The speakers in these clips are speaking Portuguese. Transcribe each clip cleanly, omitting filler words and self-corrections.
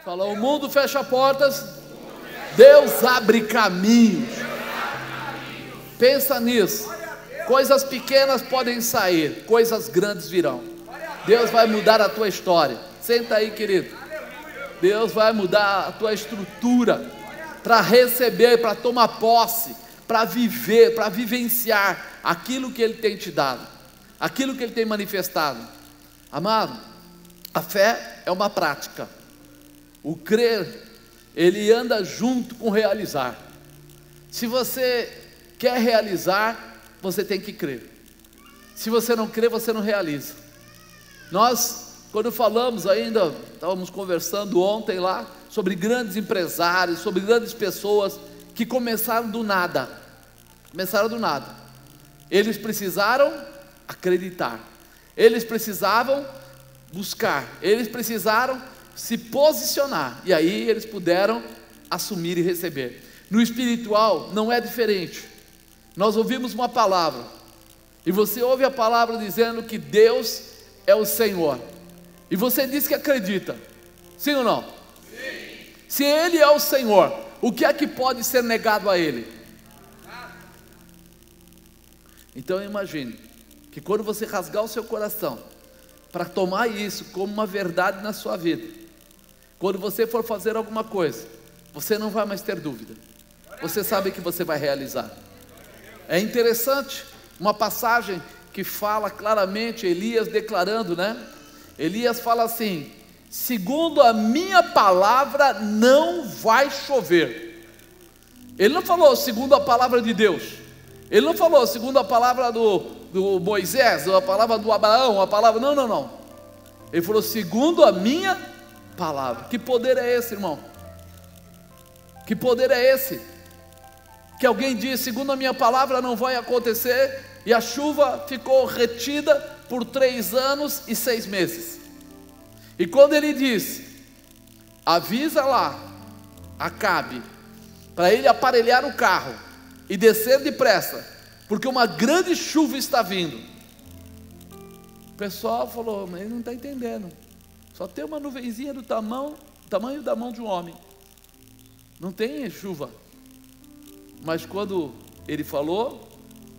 Fala, o mundo fecha portas, Deus abre caminhos. Pensa nisso. Coisas pequenas podem sair, coisas grandes virão. Deus vai mudar a tua história. Senta aí, querido. Deus vai mudar a tua estrutura para receber, para tomar posse, para viver, para vivenciar aquilo que Ele tem te dado, aquilo que Ele tem manifestado. Amado, a fé é uma prática. O crer, ele anda junto com o realizar. Se você quer realizar, você tem que crer. Se você não crer, você não realiza. Nós, quando falamos ainda, estávamos conversando ontem lá, sobre grandes empresários, sobre grandes pessoas que começaram do nada. Começaram do nada. Eles precisaram acreditar. Eles precisavam buscar. Eles precisaram se posicionar. E aí eles puderam assumir e receber. No espiritual não é diferente. Nós ouvimos uma palavra. E você ouve a palavra dizendo que Deus é o Senhor. E você diz que acredita. Sim ou não? Sim. Se Ele é o Senhor, o que é que pode ser negado a Ele? Então imagine que quando você rasgar o seu coração para tomar isso como uma verdade na sua vida, quando você for fazer alguma coisa, você não vai mais ter dúvida. Você sabe que você vai realizar. É interessante uma passagem que fala claramente, Elias declarando, né? Elias fala assim: segundo a minha palavra não vai chover. Ele não falou segundo a palavra de Deus. Ele não falou segundo a palavra do Moisés, ou a palavra do Abraão, a palavra, não. Ele falou segundo a minha palavra. Que poder é esse, irmão? Que poder é esse? Que alguém diz, segundo a minha palavra não vai acontecer, e a chuva ficou retida por 3 anos e 6 meses. E quando ele diz, avisa lá Acabe, para ele aparelhar o carro e descer depressa, porque uma grande chuva está vindo. O pessoal falou, mas ele não está entendendo. Só tem uma nuvenzinha do tamanho da mão de um homem. Não tem chuva. Mas quando ele falou,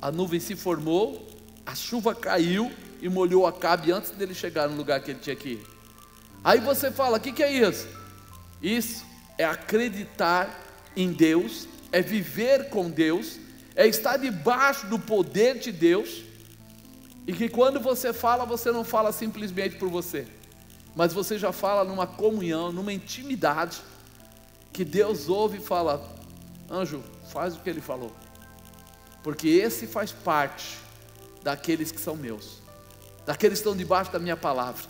a nuvem se formou, a chuva caiu e molhou Acabe antes dele chegar no lugar que ele tinha que ir. Aí você fala, o que é isso? Isso é acreditar em Deus, é viver com Deus, é estar debaixo do poder de Deus, e que quando você fala, você não fala simplesmente por você, mas você já fala numa comunhão, numa intimidade, que Deus ouve e fala, anjo, faz o que ele falou, porque esse faz parte daqueles que são meus, daqueles que estão debaixo da minha palavra.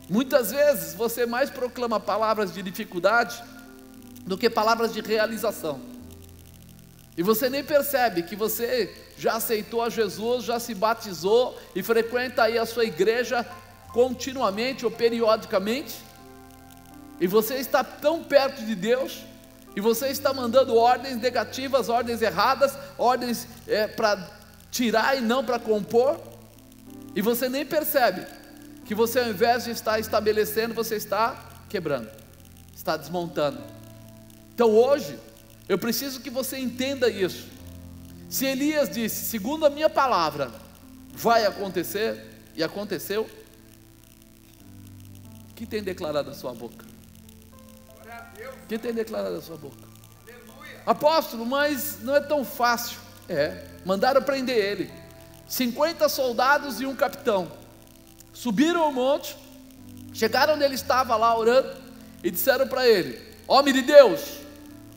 Muitas vezes você mais proclama palavras de dificuldade do que palavras de realização, e você nem percebe que você já aceitou a Jesus, já se batizou e frequenta aí a sua igreja continuamente ou periodicamente, e você está tão perto de Deus, e você está mandando ordens negativas, ordens erradas, ordens para tirar e não para compor, e você nem percebe que você, ao invés de estar estabelecendo, você está quebrando, está desmontando. Então hoje eu preciso que você entenda isso. Se Elias disse, segundo a minha palavra vai acontecer, e aconteceu, o que tem declarado a sua boca? O que tem declarado a sua boca? Apóstolo, mas não é tão fácil. Mandaram prender ele, 50 soldados e um capitão, subiram ao monte, chegaram onde ele estava lá orando, e disseram para ele, homem de Deus,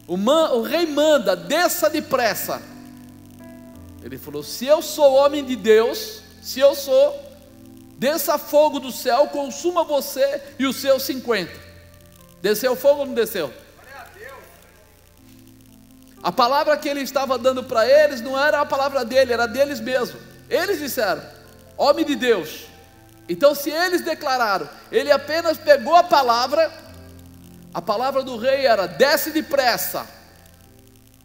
o rei manda, desça depressa. Ele falou, se eu sou homem de Deus, se eu sou, desça fogo do céu, consuma você e os seus 50. Desceu fogo ou não desceu? A palavra que ele estava dando para eles não era a palavra dele, era deles mesmo. Eles disseram, homem de Deus. Então se eles declararam, ele apenas pegou a palavra do rei era, desce depressa.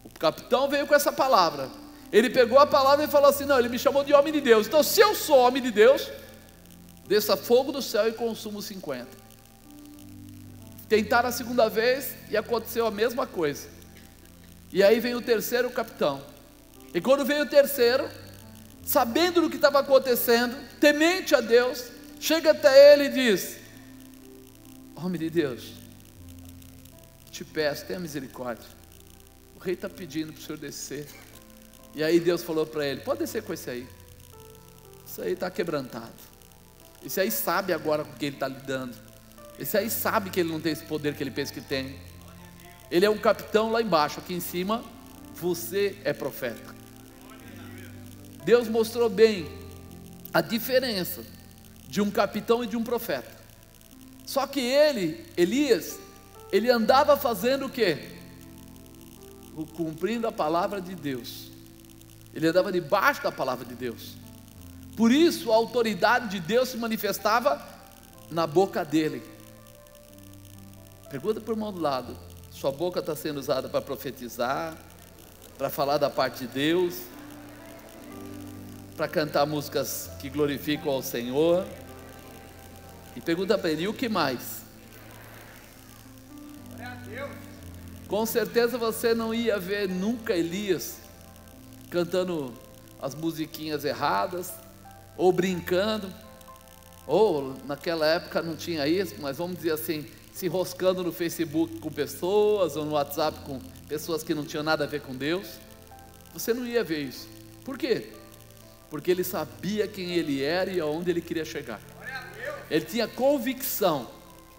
O capitão veio com essa palavra, ele pegou a palavra e falou assim, não, ele me chamou de homem de Deus, então se eu sou homem de Deus, desça fogo do céu e consuma os 50. Tentaram a segunda vez e aconteceu a mesma coisa. E aí vem o terceiro capitão. E quando veio o terceiro, sabendo do que estava acontecendo, temente a Deus, chega até ele e diz: homem de Deus, te peço, tenha misericórdia, o rei está pedindo para o senhor descer. E aí Deus falou para ele: pode descer com esse aí, esse aí está quebrantado, esse aí sabe agora com quem ele está lidando, esse aí sabe que ele não tem esse poder que ele pensa que tem, ele é um capitão lá embaixo, aqui em cima você é profeta. Deus mostrou bem a diferença de um capitão e de um profeta. Só que Elias, ele andava fazendo o quê? Cumprindo a palavra de Deus. Ele andava debaixo da palavra de Deus. Por isso a autoridade de Deus se manifestava na boca dele. Pergunta para o irmão do lado: sua boca está sendo usada para profetizar, para falar da parte de Deus, para cantar músicas que glorificam ao Senhor? E pergunta para ele: e o que mais? Com certeza você não ia ver nunca Elias cantando as musiquinhas erradas, ou brincando, ou naquela época não tinha isso, mas vamos dizer assim, se enroscando no Facebook com pessoas, ou no WhatsApp com pessoas que não tinham nada a ver com Deus. Você não ia ver isso. Por quê? Porque ele sabia quem ele era e aonde ele queria chegar. Ele tinha convicção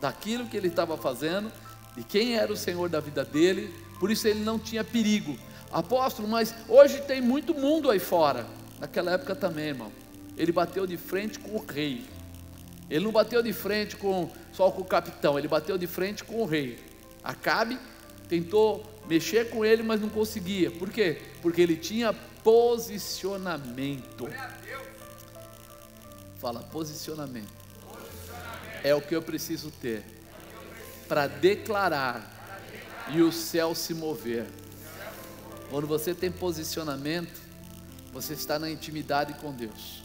daquilo que ele estava fazendo, de quem era o Senhor da vida dele. Por isso ele não tinha perigo. Apóstolo, mas hoje tem muito mundo aí fora. Naquela época também, irmão. Ele bateu de frente com o rei. Ele não bateu de frente só com o capitão, ele bateu de frente com o rei. Acabe tentou mexer com ele, mas não conseguia. Por quê? Porque ele tinha posicionamento. Fala, posicionamento. É o que eu preciso ter para declarar e o céu se mover. Quando você tem posicionamento, você está na intimidade com Deus.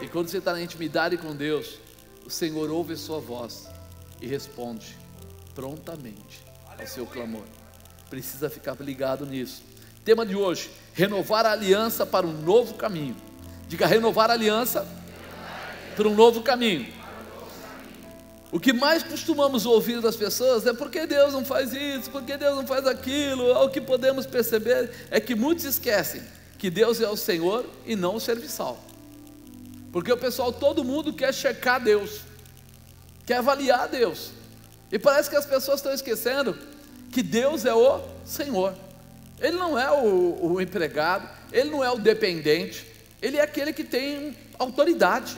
E quando você está na intimidade com Deus, o Senhor ouve a sua voz e responde prontamente ao seu clamor. Precisa ficar ligado nisso. Tema de hoje: renovar a aliança para um novo caminho. Diga: renovar a aliança para um novo caminho. O que mais costumamos ouvir das pessoas é: por que Deus não faz isso? Por que Deus não faz aquilo? O que podemos perceber é que muitos esquecem que Deus é o Senhor e não o serviçal. Porque o pessoal, todo mundo quer checar Deus, quer avaliar Deus, e parece que as pessoas estão esquecendo que Deus é o Senhor. Ele não é o empregado, Ele não é o dependente, Ele é aquele que tem autoridade.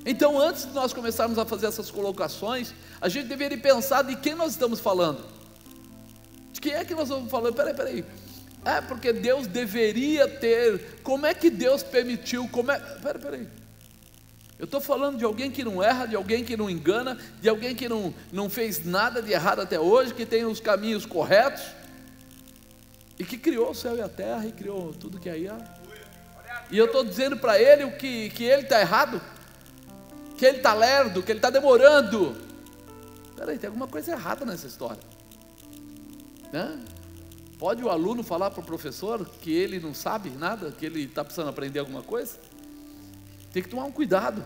Então, antes de nós começarmos a fazer essas colocações, a gente deveria pensar de quem nós estamos falando. De quem é que nós estamos falando? Peraí. É porque Deus deveria ter. Como é que Deus permitiu? Peraí. Eu estou falando de alguém que não erra, de alguém que não engana, de alguém que não fez nada de errado até hoje, que tem os caminhos corretos, e que criou o céu e a terra, e criou tudo que aí há. E eu estou dizendo para ele que ele está errado, que ele está lerdo, que ele está demorando. Peraí, tem alguma coisa errada nessa história, né? Pode o aluno falar para o professor que ele não sabe nada, que ele está precisando aprender alguma coisa? Tem que tomar um cuidado.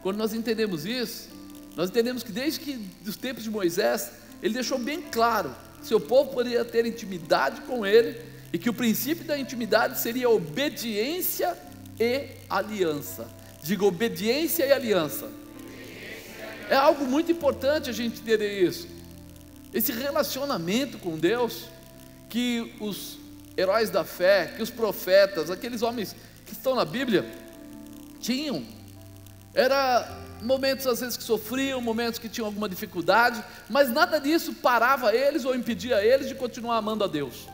Quando nós entendemos isso, nós entendemos que desde que dos tempos de Moisés, ele deixou bem claro que seu povo poderia ter intimidade com ele, e que o princípio da intimidade seria obediência e aliança. Diga: obediência e aliança. É algo muito importante a gente entender isso. Esse relacionamento com Deus, que os heróis da fé, que os profetas, aqueles homens que estão na Bíblia, tinham. Era momentos às vezes que sofriam, momentos que tinham alguma dificuldade, mas nada disso parava eles ou impedia eles de continuar amando a Deus.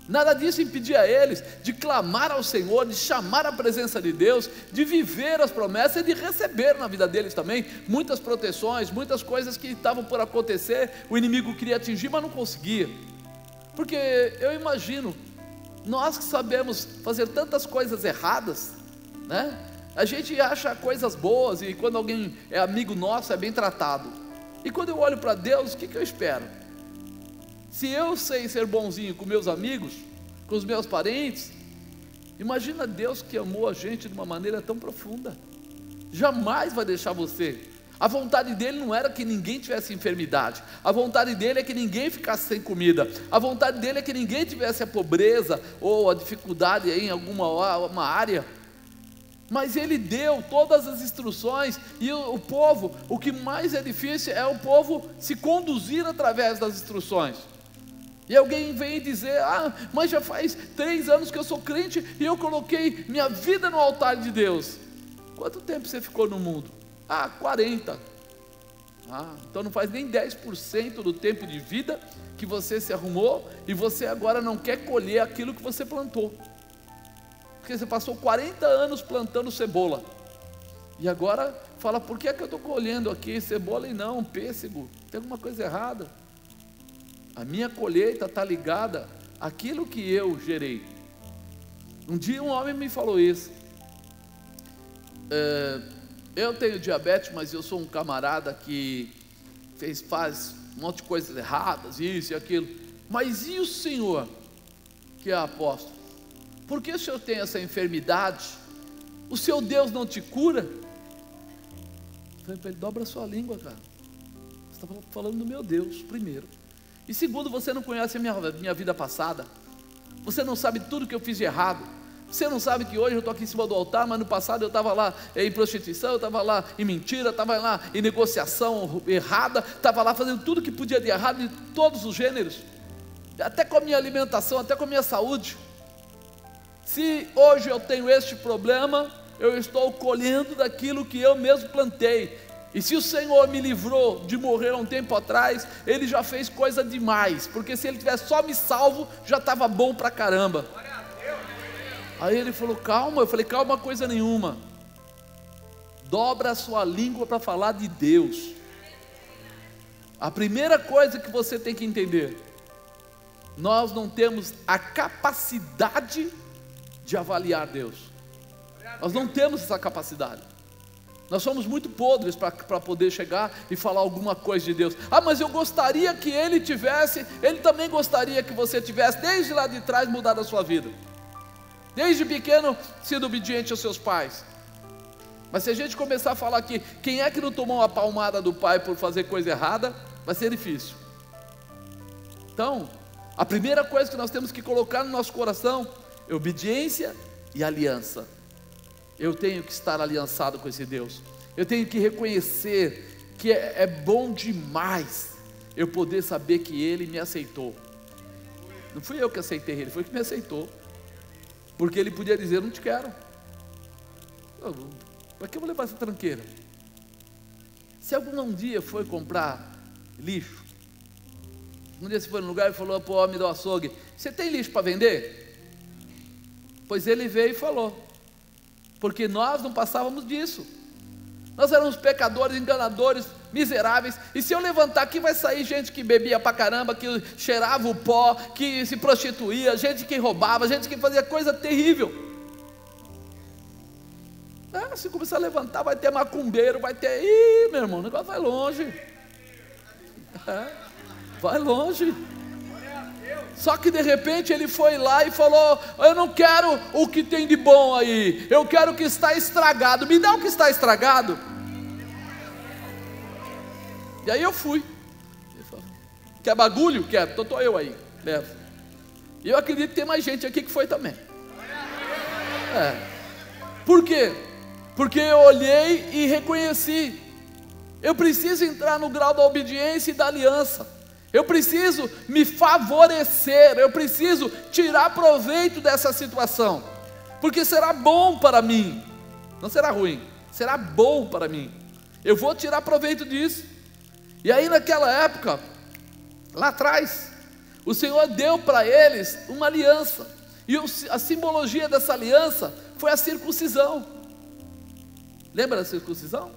Nada disso impedia eles de clamar ao Senhor, de chamar a presença de Deus, de viver as promessas e de receber na vida deles também muitas proteções, muitas coisas que estavam por acontecer, o inimigo queria atingir, mas não conseguia. Porque eu imagino, nós que sabemos fazer tantas coisas erradas, né? A gente acha coisas boas, e quando alguém é amigo nosso é bem tratado. E quando eu olho para Deus, o que eu espero? Se eu sei ser bonzinho com meus amigos, com os meus parentes, imagina Deus que amou a gente de uma maneira tão profunda. Jamais vai deixar você. A vontade dele não era que ninguém tivesse enfermidade. A vontade dele é que ninguém ficasse sem comida. A vontade dele é que ninguém tivesse a pobreza ou a dificuldade em uma área. Mas ele deu todas as instruções. E o povo, o que mais é difícil é o povo se conduzir através das instruções. E alguém vem dizer: mas já faz 3 anos que eu sou crente e eu coloquei minha vida no altar de Deus. Quanto tempo você ficou no mundo? 40. Então não faz nem 10% do tempo de vida que você se arrumou e você agora não quer colher aquilo que você plantou. Porque você passou 40 anos plantando cebola e agora fala: por que é que eu estou colhendo aqui cebola e não pêssego? Tem alguma coisa errada. A minha colheita está ligada àquilo que eu gerei. Um dia um homem me falou isso. Eu tenho diabetes, mas eu sou um camarada que faz um monte de coisas erradas, isso e aquilo. Mas e o senhor, que é apóstolo? Por que o senhor tem essa enfermidade? O seu Deus não te cura? Eu falei para ele: dobra a sua língua, cara. Você está falando do meu Deus, primeiro. E segundo, você não conhece a minha vida passada. Você não sabe tudo que eu fiz de errado. Você não sabe que hoje eu estou aqui em cima do altar, mas no passado eu estava lá em prostituição, eu estava lá em mentira, estava lá em negociação errada, estava lá fazendo tudo que podia de errado, de todos os gêneros, até com a minha alimentação, até com a minha saúde. Se hoje eu tenho este problema, eu estou colhendo daquilo que eu mesmo plantei. E se o Senhor me livrou de morrer há um tempo atrás, Ele já fez coisa demais, porque se Ele tivesse só me salvo, já estava bom pra caramba. Aí ele falou: calma. Eu falei: calma coisa nenhuma. Dobra a sua língua para falar de Deus. A primeira coisa que você tem que entender: nós não temos a capacidade de avaliar Deus. Nós não temos essa capacidade. Nós somos muito podres para poder chegar e falar alguma coisa de Deus. Mas eu gostaria que Ele tivesse. Ele também gostaria que você tivesse, desde lá de trás, mudado a sua vida. Desde pequeno, sido obediente aos seus pais. Mas se a gente começar a falar aqui, quem é que não tomou uma palmada do pai por fazer coisa errada, vai ser difícil. Então, a primeira coisa que nós temos que colocar no nosso coração é obediência e aliança. Eu tenho que estar aliançado com esse Deus. Eu tenho que reconhecer que é bom demais eu poder saber que Ele me aceitou. Não fui eu que aceitei Ele, foi Ele que me aceitou. Porque Ele podia dizer: não te quero. Para que eu vou levar essa tranqueira? Se algum dia foi comprar lixo, um dia você foi no lugar e falou para o homem do açougue: você tem lixo para vender? Pois ele veio e falou, porque nós não passávamos disso. Nós éramos pecadores, enganadores, miseráveis. E se eu levantar aqui, vai sair gente que bebia pra caramba, que cheirava o pó, que se prostituía, gente que roubava, gente que fazia coisa terrível. Se começar a levantar, vai ter macumbeiro, vai ter... Ih, meu irmão, o negócio vai longe. Vai longe. Só que de repente ele foi lá e falou: eu não quero o que tem de bom aí, eu quero o que está estragado, me dá o que está estragado. E aí eu fui. Ele falou: quer bagulho? Quero, então estou eu aí, levo. E eu acredito que tem mais gente aqui que foi também. Por quê? Porque eu olhei e reconheci, eu preciso entrar no grau da obediência e da aliança. Eu preciso me favorecer, eu preciso tirar proveito dessa situação, porque será bom para mim, não será ruim, será bom para mim. Eu vou tirar proveito disso. E aí naquela época, lá atrás, o Senhor deu para eles uma aliança, e a simbologia dessa aliança foi a circuncisão. Lembra da circuncisão?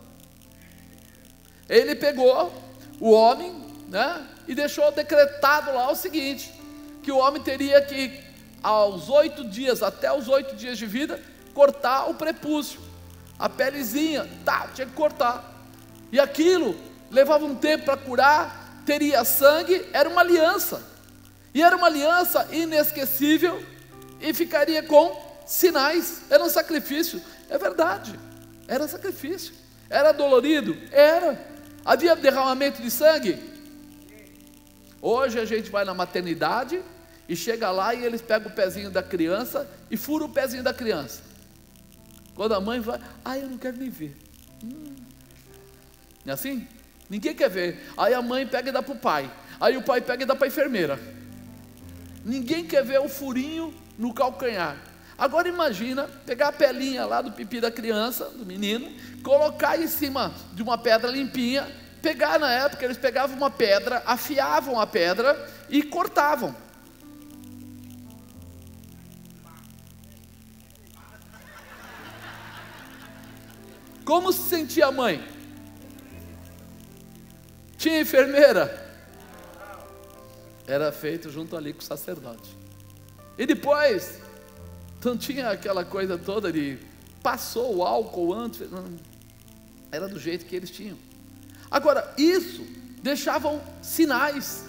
Ele pegou o homem, né, e deixou decretado lá o seguinte: que o homem teria que, aos 8 dias, até os 8 dias de vida, cortar o prepúcio, a pelezinha, tinha que cortar. E aquilo levava um tempo para curar, teria sangue, era uma aliança, e era uma aliança inesquecível, e ficaria com sinais, era um sacrifício, é verdade, era sacrifício, era dolorido, era, havia derramamento de sangue. Hoje a gente vai na maternidade, e chega lá e eles pegam o pezinho da criança, e furam o pezinho da criança, quando a mãe vai, eu não quero nem ver, não é assim? Ninguém quer ver, aí a mãe pega e dá para o pai, aí o pai pega e dá para a enfermeira, ninguém quer ver o furinho no calcanhar. Agora imagina, pegar a pelinha lá do pipi da criança, do menino, colocar em cima de uma pedra limpinha, pegar, na época eles pegavam uma pedra, afiavam a pedra e cortavam. Como se sentia a mãe? Tinha enfermeira? Era feito junto ali com o sacerdote. E depois, não tinha aquela coisa toda de passou o álcool antes, não, era do jeito que eles tinham. Agora, isso deixavam sinais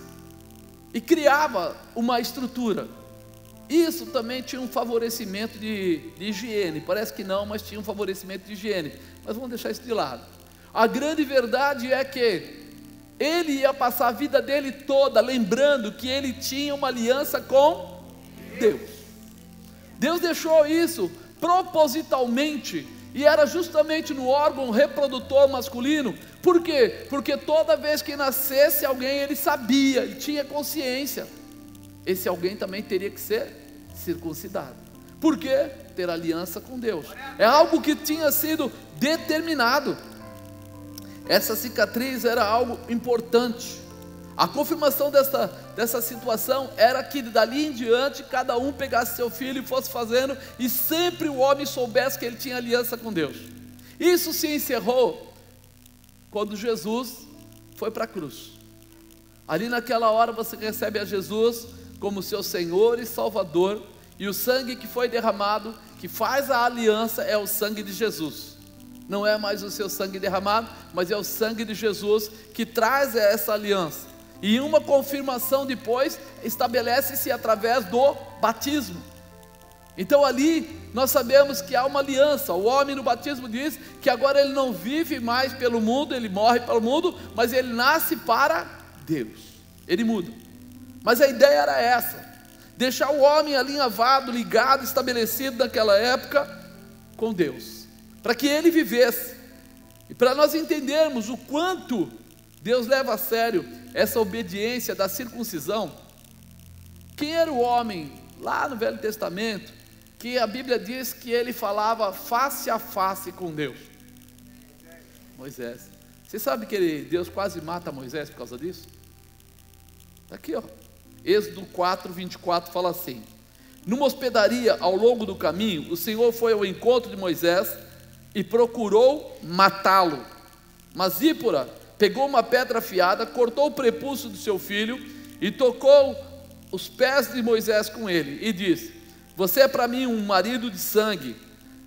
e criava uma estrutura. Isso também tinha um favorecimento de higiene, parece que não, mas tinha um favorecimento de higiene, mas vamos deixar isso de lado. A grande verdade é que ele ia passar a vida dele toda lembrando que ele tinha uma aliança com Deus. Deus deixou isso propositalmente, e era justamente no órgão reprodutor masculino. Por quê? Porque toda vez que nascesse alguém, ele sabia, ele tinha consciência, esse alguém também teria que ser circuncidado. Por quê? Ter aliança com Deus, é algo que tinha sido determinado. Essa cicatriz era algo importante. A confirmação dessa situação era que dali em diante cada um pegasse seu filho e fosse fazendo, e sempre o homem soubesse que ele tinha aliança com Deus. Isso se encerrou quando Jesus foi para a cruz. Ali naquela hora você recebe a Jesus como seu Senhor e Salvador, e o sangue que foi derramado, que faz a aliança, é o sangue de Jesus. Não é mais o seu sangue derramado, mas é o sangue de Jesus que traz essa aliança. E uma confirmação depois estabelece-se através do batismo. Então ali nós sabemos que há uma aliança. O homem no batismo diz que agora ele não vive mais pelo mundo, ele morre pelo mundo, mas ele nasce para Deus, ele muda. Mas a ideia era essa, deixar o homem alinhavado, ligado, estabelecido naquela época com Deus, para que ele vivesse. E para nós entendermos o quanto Deus leva a sério essa obediência da circuncisão. Quem era o homem lá no Velho Testamento que a Bíblia diz que ele falava face a face com Deus? Moisés. Você sabe que Deus quase mata Moisés por causa disso? Está aqui, ó. Êxodo 4, 24 fala assim: numa hospedaria ao longo do caminho, o Senhor foi ao encontro de Moisés e procurou matá-lo. Mas Zípora pegou uma pedra afiada, cortou o prepúcio do seu filho e tocou os pés de Moisés com ele e disse: você é para mim um marido de sangue.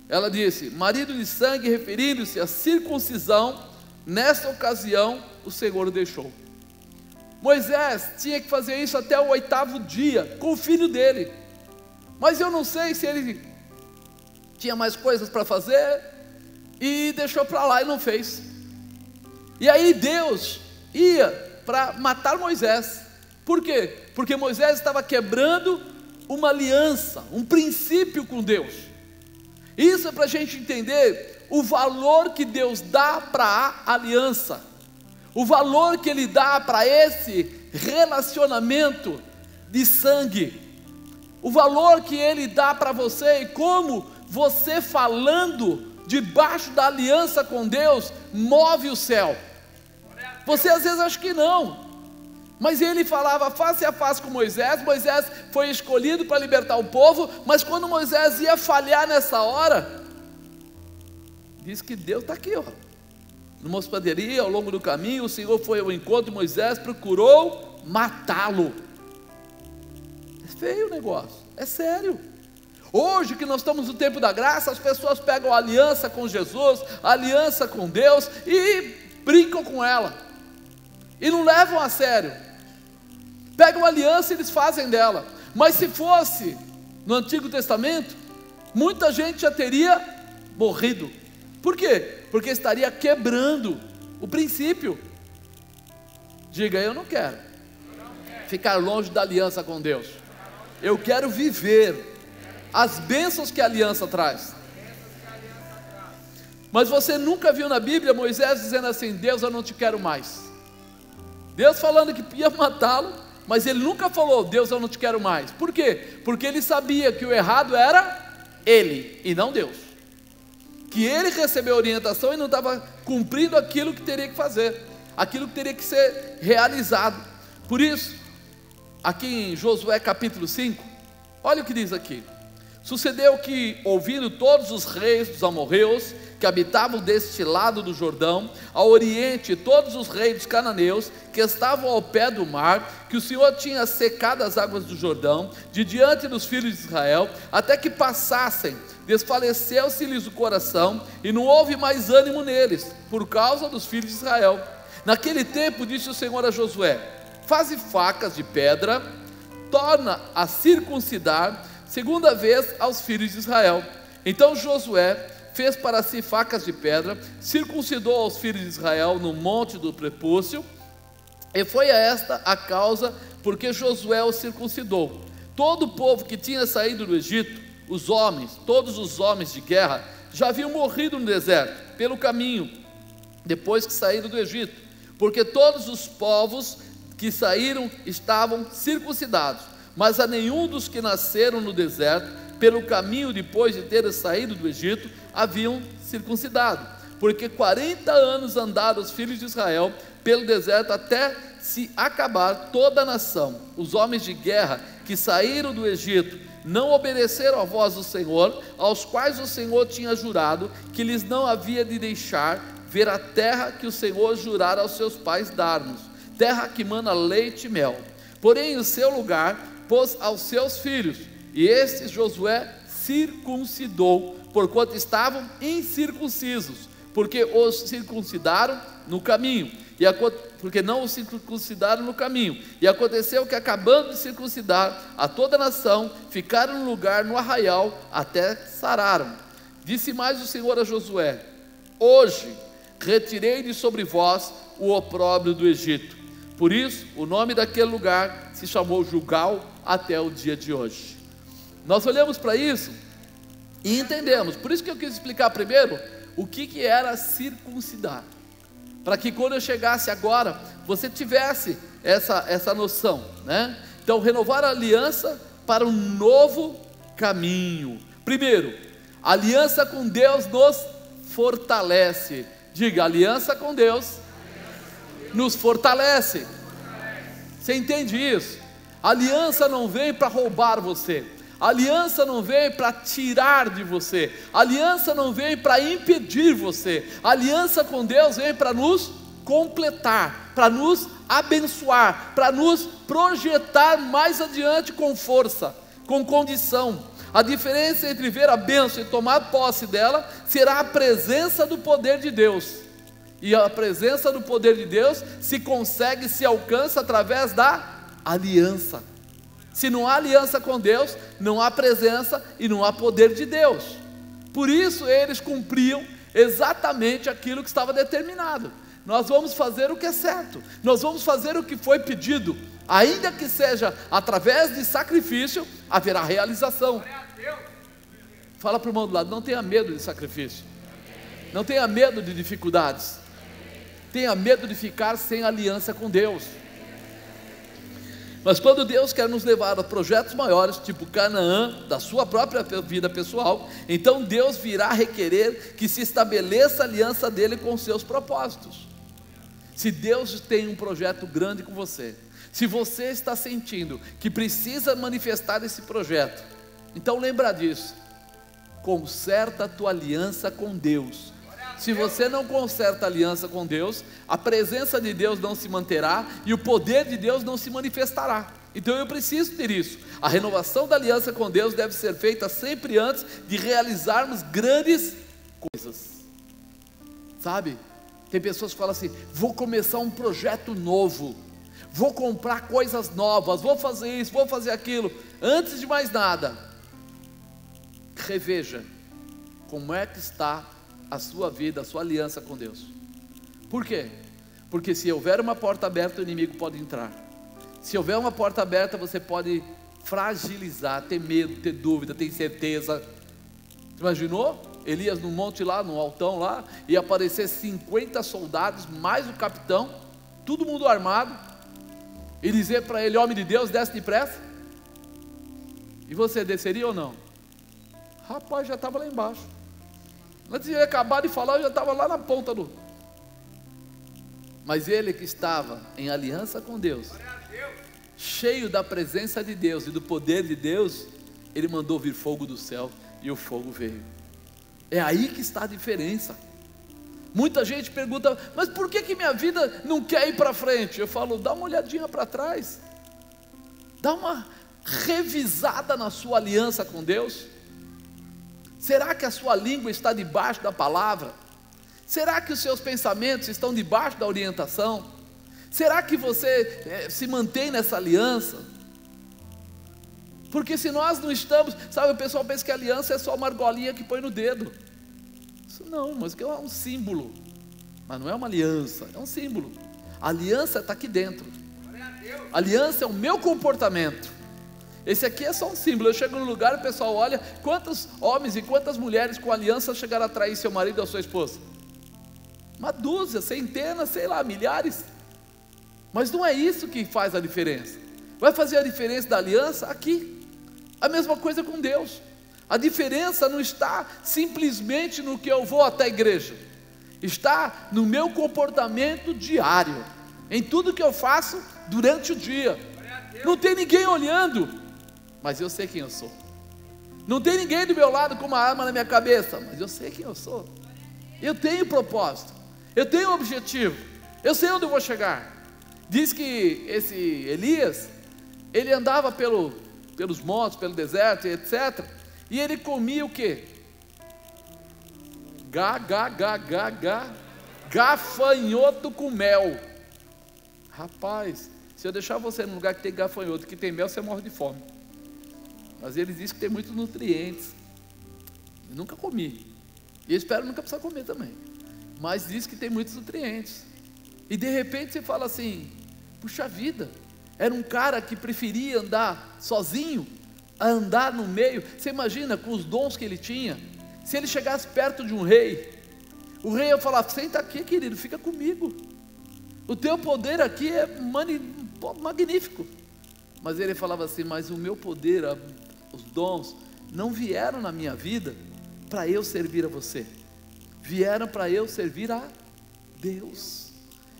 Ela disse: marido de sangue, referindo-se à circuncisão. Nessa ocasião o Senhor o deixou. Moisés tinha que fazer isso até o 8º dia com o filho dele, mas eu não sei se ele tinha mais coisas para fazer e deixou para lá e não fez. E aí Deus ia para matar Moisés. Por quê? Porque Moisés estava quebrando uma aliança, um princípio com Deus. Isso é para a gente entender o valor que Deus dá para a aliança, o valor que Ele dá para esse relacionamento de sangue, o valor que Ele dá para você, e como você falando debaixo da aliança com Deus move o céu. Você às vezes acha que não, mas ele falava face a face com Moisés. Moisés foi escolhido para libertar o povo, mas quando Moisés ia falhar nessa hora, diz que Deus está aqui, ó, numa hospedaria ao longo do caminho, o Senhor foi ao encontro de Moisés, procurou matá-lo. É feio o negócio, é sério. Hoje que nós estamos no tempo da graça, as pessoas pegam a aliança com Jesus, a aliança com Deus e brincam com ela. e não levam a sério. Pegam a aliança e eles fazem dela. Mas se fosse no Antigo Testamento, muita gente já teria morrido. Por quê? Porque estaria quebrando o princípio. Diga: eu não quero ficar longe da aliança com Deus. Eu quero viver as bênçãos que a aliança traz. Mas você nunca viu na Bíblia Moisés dizendo assim: Deus, eu não te quero mais. Deus falando que ia matá-lo, mas ele nunca falou: Deus, eu não te quero mais. Por quê? Porque ele sabia que o errado era ele e não Deus. Que ele recebeu orientação e não estava cumprindo aquilo que teria que fazer, aquilo que teria que ser realizado. Por isso, aqui em Josué capítulo 5, olha o que diz aqui: sucedeu que, ouvindo todos os reis dos amorreus que habitavam deste lado do Jordão, ao oriente, todos os reis dos cananeus que estavam ao pé do mar, que o Senhor tinha secado as águas do Jordão de diante dos filhos de Israel, até que passassem, desfaleceu-se-lhes o coração, e não houve mais ânimo neles, por causa dos filhos de Israel. Naquele tempo disse o Senhor a Josué: faze facas de pedra, torna a circuncidar segunda vez aos filhos de Israel. Então Josué fez para si facas de pedra, circuncidou aos filhos de Israel no monte do prepúcio, e foi esta a causa porque Josué os circuncidou. Todo o povo que tinha saído do Egito, os homens, todos os homens de guerra, já haviam morrido no deserto, pelo caminho, depois que saíram do Egito, porque todos os povos que saíram estavam circuncidados, mas a nenhum dos que nasceram no deserto, pelo caminho depois de terem saído do Egito, haviam circuncidado, porque 40 anos andaram os filhos de Israel pelo deserto, até se acabar toda a nação. Os homens de guerra que saíram do Egito não obedeceram à voz do Senhor, aos quais o Senhor tinha jurado que lhes não havia de deixar ver a terra que o Senhor jurara aos seus pais dar-nos, terra que mana leite e mel. Porém, em seu lugar pôs aos seus filhos, e estes Josué circuncidou, porquanto estavam incircuncisos, porque os circuncidaram no caminho, porque não os circuncidaram no caminho. E aconteceu que, acabando de circuncidar a toda a nação, ficaram no lugar no arraial até sararam. Disse mais o Senhor a Josué: hoje retirei de sobre vós o opróbrio do Egito. Por isso o nome daquele lugar se chamou Gilgal até o dia de hoje. Nós olhamos para isso e entendemos. Por isso que eu quis explicar primeiro o que era circuncidar, para que quando eu chegasse agora, você tivesse essa noção, né? Então, renovar a aliança para um novo caminho. Primeiro, a aliança com Deus nos fortalece. Diga: aliança com Deus nos fortalece. Você entende isso? A aliança não vem para roubar você, a aliança não vem para tirar de você, a aliança não vem para impedir você, a aliança com Deus vem para nos completar, para nos abençoar, para nos projetar mais adiante com força, com condição. A diferença entre ver a bênção e tomar posse dela será a presença do poder de Deus. E a presença do poder de Deus se consegue, se alcança através da aliança. Se não há aliança com Deus, não há presença e não há poder de Deus. Por isso eles cumpriam exatamente aquilo que estava determinado. Nós vamos fazer o que é certo, nós vamos fazer o que foi pedido, ainda que seja através de sacrifício, haverá realização. Fala para o irmão do lado: não tenha medo de sacrifício, não tenha medo de dificuldades, tenha medo de ficar sem aliança com Deus. Mas quando Deus quer nos levar a projetos maiores, tipo Canaã, da sua própria vida pessoal, então Deus virá requerer que se estabeleça a aliança dele com os seus propósitos. Se Deus tem um projeto grande com você, se você está sentindo que precisa manifestar esse projeto, então lembra disso: conserta a tua aliança com Deus. Se você não conserta a aliança com Deus, a presença de Deus não se manterá e o poder de Deus não se manifestará. Então eu preciso ter isso. A renovação da aliança com Deus deve ser feita sempre antes de realizarmos grandes coisas. Sabe? Tem pessoas que falam assim: vou começar um projeto novo, vou comprar coisas novas, vou fazer isso, vou fazer aquilo. Antes de mais nada, reveja como é que está a sua vida, a sua aliança com Deus. Por quê? Porque se houver uma porta aberta, o inimigo pode entrar. Se houver uma porta aberta, você pode fragilizar, ter medo, ter dúvida, ter incerteza. Você imaginou? Elias no monte lá, no altão lá, e aparecer 50 soldados, mais o capitão, todo mundo armado, e dizer para ele: homem de Deus, desce depressa. E você desceria ou não? Rapaz, já estava lá embaixo. Antes de ele acabar de falar, eu já estava lá na ponta do... Mas ele que estava em aliança com Deus, cheio da presença de Deus e do poder de Deus, ele mandou vir fogo do céu, e o fogo veio. É aí que está a diferença. Muita gente pergunta: mas por que minha vida não quer ir para frente? Eu falo: dá uma olhadinha para trás, dá uma revisada na sua aliança com Deus. Será que a sua língua está debaixo da palavra? Será que os seus pensamentos estão debaixo da orientação? Será que você se mantém nessa aliança? Porque se nós não estamos, sabe, o pessoal pensa que a aliança é só uma argolinha que põe no dedo. Isso não, mas que é um símbolo. Mas não é uma aliança, é um símbolo. A aliança está aqui dentro. A aliança é o meu comportamento. Esse aqui é só um símbolo. Eu chego no lugar e o pessoal olha: quantos homens e quantas mulheres com aliança chegaram a trair seu marido ou sua esposa? Uma dúzia, centenas, sei lá, milhares. Mas não é isso que faz a diferença. Vai fazer a diferença da aliança aqui. A mesma coisa com Deus. A diferença não está simplesmente no que eu vou até a igreja, está no meu comportamento diário, em tudo que eu faço durante o dia. Não tem ninguém olhando, mas eu sei quem eu sou. Não tem ninguém do meu lado com uma arma na minha cabeça, mas eu sei quem eu sou. Eu tenho propósito, eu tenho objetivo, eu sei onde eu vou chegar. Diz que esse Elias, ele andava pelos montes, pelo deserto, etc. E ele comia o quê? Gafanhoto com mel. Rapaz, se eu deixar você num lugar que tem gafanhoto, que tem mel, você morre de fome. Mas ele diz que tem muitos nutrientes. Eu nunca comi, e eu espero nunca precisar comer também. Mas diz que tem muitos nutrientes. E de repente você fala assim: puxa vida, era um cara que preferia andar sozinho a andar no meio. Você imagina, com os dons que ele tinha, se ele chegasse perto de um rei, o rei ia falar: senta aqui, querido, fica comigo, o teu poder aqui é magnífico. Mas ele falava assim: mas o meu poder, os dons, não vieram na minha vida para eu servir a você, vieram para eu servir a Deus.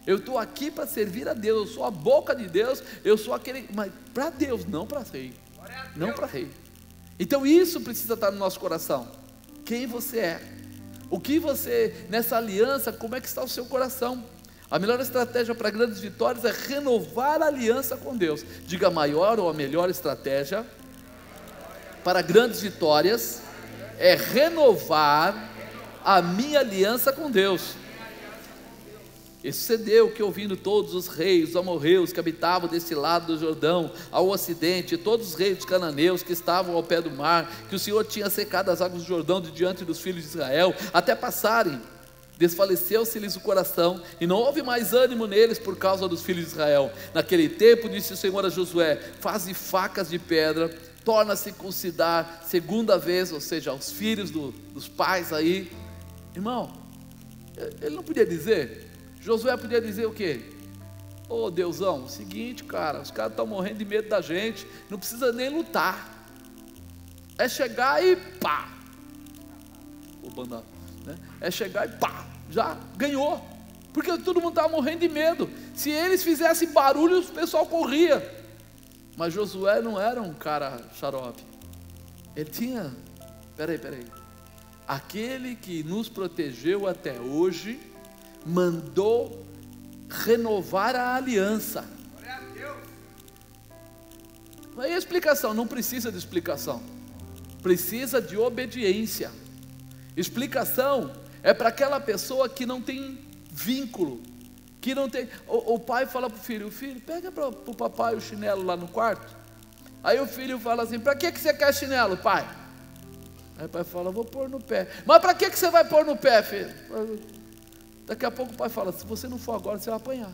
Eu estou aqui para servir a Deus, eu sou a boca de Deus, eu sou aquele, mas para Deus, não para rei, não para rei. Então isso precisa estar no nosso coração. Quem você é, o que você, nessa aliança, como é que está o seu coração? A melhor estratégia para grandes vitórias é renovar a aliança com Deus. Diga: a maior ou a melhor estratégia para grandes vitórias é renovar a minha aliança com Deus. E sucedeu que, ouvindo todos os reis, os amorreus que habitavam desse lado do Jordão, ao ocidente, e todos os reis dos cananeus que estavam ao pé do mar, que o Senhor tinha secado as águas do Jordão de diante dos filhos de Israel, até passarem, desfaleceu-se-lhes o coração, e não houve mais ânimo neles por causa dos filhos de Israel. Naquele tempo disse o Senhor a Josué: faze facas de pedra, torna a circuncidar segunda vez, ou seja, os filhos dos pais aí. Irmão, ele não podia dizer... Josué podia dizer o quê? Ô Deusão, o seguinte, cara, os caras estão morrendo de medo da gente, não precisa nem lutar, é chegar e pá, né? É chegar e pá, já ganhou, porque todo mundo estava morrendo de medo. Se eles fizessem barulho, o pessoal corria. Mas Josué não era um cara xarope, ele tinha, peraí, aquele que nos protegeu até hoje mandou renovar a aliança. Aí a explicação, não precisa de explicação, precisa de obediência. Explicação é para aquela pessoa que não tem vínculo, que não tem. O pai fala para o filho: pega para o papai o chinelo lá no quarto. Aí o filho fala assim: para que você quer chinelo, pai? Aí o pai fala: vou pôr no pé. Mas para que você vai pôr no pé, filho? Daqui a pouco o pai fala: se você não for agora, você vai apanhar.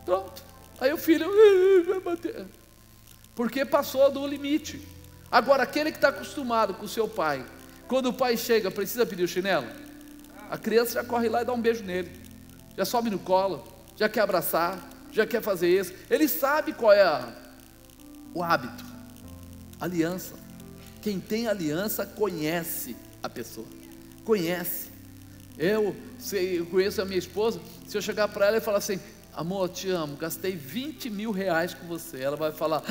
Pronto. Aí o filho vai bater, porque passou do limite. Agora, aquele que está acostumado com o seu pai, quando o pai chega, precisa pedir o chinelo, a criança já corre lá e dá um beijo nele, já sobe no colo, já quer abraçar, já quer fazer isso. Ele sabe qual é o hábito, aliança. Quem tem aliança conhece a pessoa, conhece. Eu conheço a minha esposa. Se eu chegar para ela e falar assim: amor, te amo, gastei 20 mil reais com você, ela vai falar: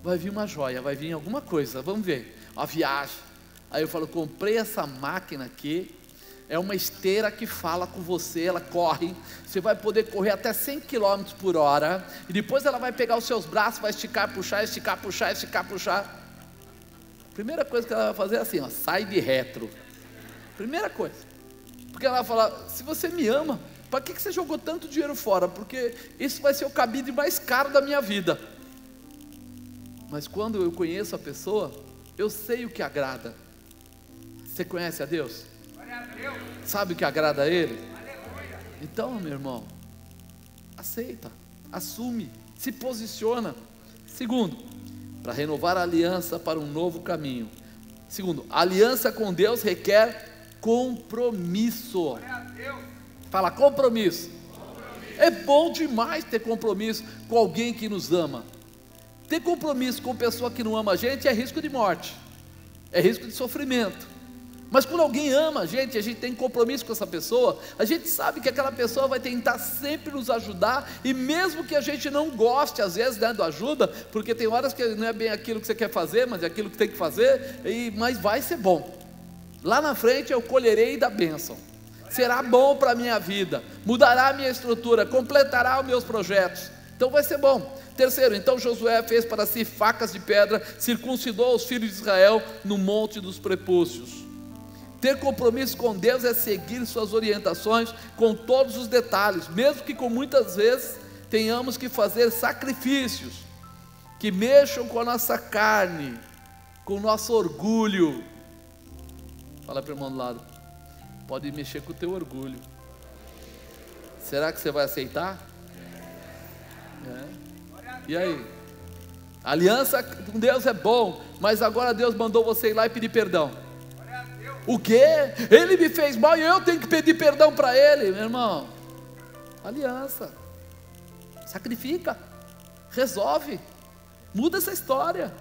vai vir uma joia, vai vir alguma coisa, vamos ver, uma viagem. Aí eu falo: comprei essa máquina aqui, é uma esteira que fala com você, ela corre, você vai poder correr até 100 km por hora, e depois ela vai pegar os seus braços, vai esticar, puxar, esticar, puxar, esticar, puxar. Primeira coisa que ela vai fazer é assim, ó, sai de retro. Primeira coisa, porque ela vai falar: se você me ama, para que você jogou tanto dinheiro fora? Porque isso vai ser o cabide mais caro da minha vida. Mas quando eu conheço a pessoa, eu sei o que agrada. Você conhece a Deus? Sabe o que agrada a Ele? Então, meu irmão, aceita, assume, se posiciona. Segundo, para renovar a aliança para um novo caminho. Segundo, a aliança com Deus requer compromisso. Fala: compromisso. É bom demais ter compromisso com alguém que nos ama. Ter compromisso com pessoa que não ama a gente é risco de morte, é risco de sofrimento. Mas quando alguém ama a gente tem compromisso com essa pessoa, a gente sabe que aquela pessoa vai tentar sempre nos ajudar, e mesmo que a gente não goste às vezes, né, da ajuda, porque tem horas que não é bem aquilo que você quer fazer, mas é aquilo que tem que fazer, mas vai ser bom. Lá na frente eu colherei da bênção, será bom para a minha vida, mudará a minha estrutura, completará os meus projetos, então vai ser bom. Terceiro, então Josué fez para si facas de pedra, circuncidou os filhos de Israel no monte dos prepúcios. Ter compromisso com Deus é seguir suas orientações com todos os detalhes, mesmo que com muitas vezes tenhamos que fazer sacrifícios que mexam com a nossa carne, com o nosso orgulho. Fala para o irmão do lado: pode mexer com o teu orgulho. Será que você vai aceitar? E aí? Aliança com Deus é bom, mas agora Deus mandou você ir lá e pedir perdão. O quê? Ele me fez mal e eu tenho que pedir perdão para ele? Meu irmão, aliança, sacrifica, resolve, muda essa história.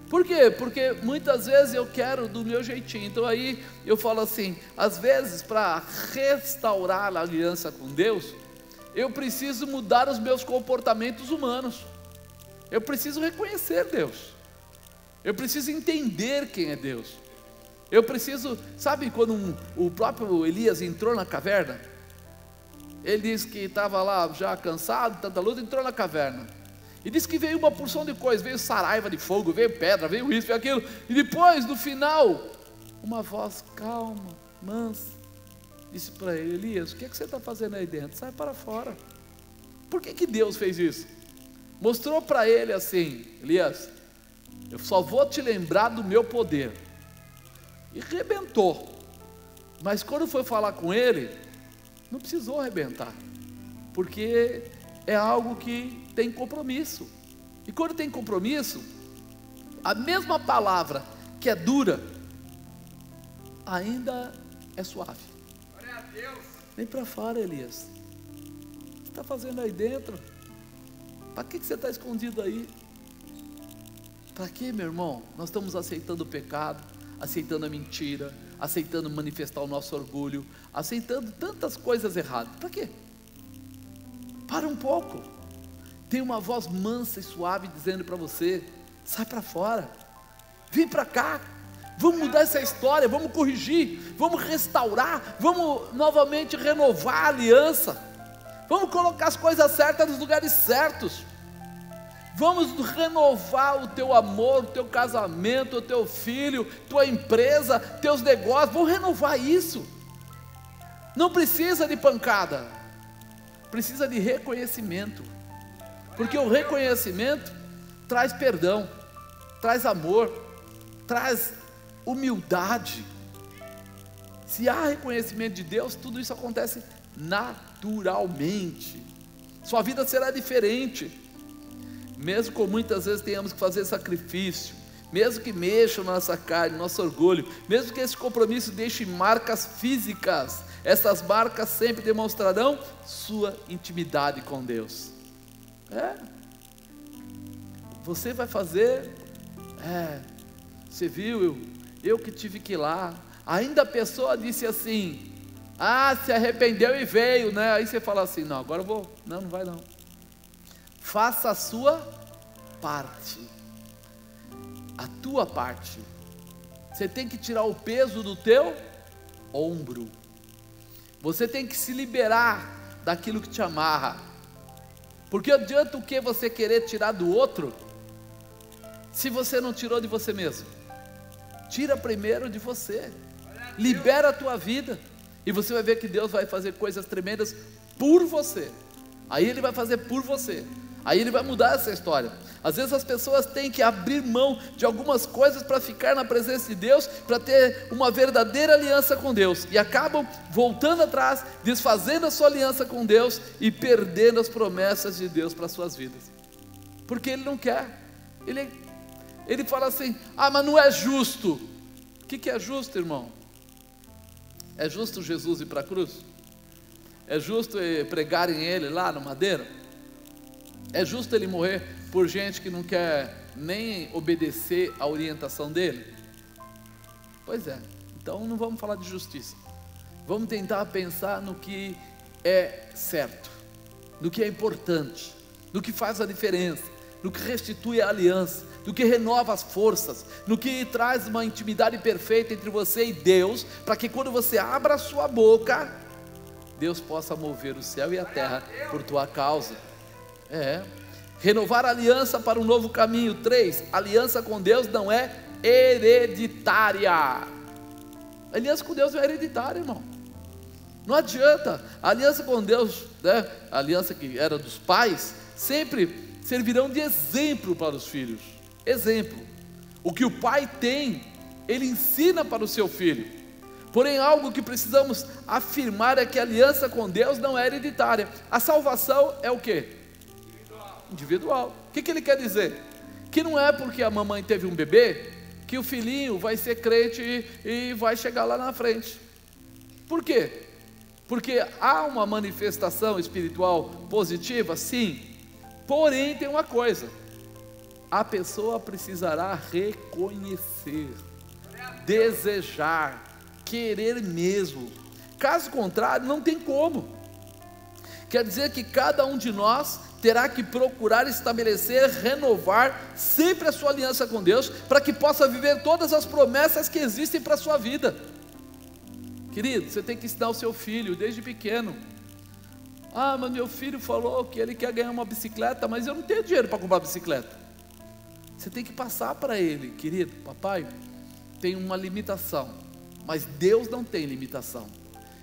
Por quê? Porque muitas vezes eu quero do meu jeitinho. Então aí eu falo assim: às vezes para restaurar a aliança com Deus, eu preciso mudar os meus comportamentos humanos, eu preciso reconhecer Deus, eu preciso entender quem é Deus, eu preciso, sabe quando o próprio Elias entrou na caverna, ele disse que estava lá já cansado, tanta luta, entrou na caverna, e disse que veio uma porção de coisas, veio saraiva de fogo, veio pedra, veio isso, veio aquilo, e depois no final, uma voz calma, mansa, disse para ele: Elias, o que você está fazendo aí dentro? Sai para fora. Por que Deus fez isso? Mostrou para ele assim: Elias, eu só vou te lembrar do meu poder. E arrebentou. Mas quando foi falar com ele, não precisou arrebentar, porque é algo que tem compromisso. E quando tem compromisso, a mesma palavra que é dura ainda é suave. Vem para fora, Elias. O que você está fazendo aí dentro? Para que você está escondido aí? Para que, meu irmão? Nós estamos aceitando o pecado, aceitando a mentira, aceitando manifestar o nosso orgulho, aceitando tantas coisas erradas. Para quê? Para um pouco. Tem uma voz mansa e suave dizendo para você: sai para fora, vem para cá. Vamos mudar essa história, vamos corrigir, vamos restaurar, vamos novamente renovar a aliança, vamos colocar as coisas certas nos lugares certos, vamos renovar o teu amor, o teu casamento, o teu filho, tua empresa, teus negócios, vamos renovar isso. Não precisa de pancada, precisa de reconhecimento, porque o reconhecimento traz perdão, traz amor, traz humildade. Se há reconhecimento de Deus, tudo isso acontece naturalmente. Sua vida será diferente, mesmo que muitas vezes tenhamos que fazer sacrifício, mesmo que mexa na nossa carne, nosso orgulho, mesmo que esse compromisso deixe marcas físicas, essas marcas sempre demonstrarão sua intimidade com Deus. Você vai fazer, você viu, eu que tive que ir lá, ainda a pessoa disse assim, se arrependeu e veio, né? Aí você fala assim, não, agora eu vou, não vai não. Faça a sua parte, a tua parte. Você tem que tirar o peso do teu ombro, você tem que se liberar daquilo que te amarra, porque adianta o que você querer tirar do outro, se você não tirou de você mesmo? Tira primeiro de você, libera a tua vida, e você vai ver que Deus vai fazer coisas tremendas por você. Aí Ele vai fazer por você, aí Ele vai mudar essa história. Às vezes as pessoas têm que abrir mão de algumas coisas para ficar na presença de Deus, para ter uma verdadeira aliança com Deus, e acabam voltando atrás, desfazendo a sua aliança com Deus, e perdendo as promessas de Deus para as suas vidas, porque Ele não quer. Ele fala assim, mas não é justo. O que é justo, irmão? É justo Jesus ir para a cruz? É justo pregarem Ele lá no madeiro? É justo Ele morrer por gente que não quer nem obedecer a orientação dEle? Pois é, então não vamos falar de justiça, vamos tentar pensar no que é certo, no que é importante, no que faz a diferença, no que restitui a aliança, no que renova as forças, no que traz uma intimidade perfeita entre você e Deus, para que quando você abra a sua boca, Deus possa mover o céu e a terra por tua causa. Renovar a aliança para um novo caminho. 3, aliança com Deus não é hereditária. A aliança com Deus não é hereditária, irmão. Não adianta. A aliança com Deus, né? A aliança que era dos pais, sempre servirão de exemplo para os filhos. Exemplo. O que o pai tem, ele ensina para o seu filho. Porém, algo que precisamos afirmar é que a aliança com Deus não é hereditária. A salvação é o quê? Individual. O que ele quer dizer? Que não é porque a mamãe teve um bebê que o filhinho vai ser crente e vai chegar lá na frente. Por quê? Porque há uma manifestação espiritual positiva, sim. Porém, tem uma coisa: a pessoa precisará reconhecer, desejar, querer mesmo. Caso contrário, não tem como. Quer dizer que cada um de nós terá que procurar estabelecer, renovar sempre a sua aliança com Deus, para que possa viver todas as promessas que existem para a sua vida. Querido, você tem que ensinar o seu filho desde pequeno. Mas meu filho falou que ele quer ganhar uma bicicleta, mas eu não tenho dinheiro para comprar bicicleta. Você tem que passar para ele, querido, papai tem uma limitação, mas Deus não tem limitação.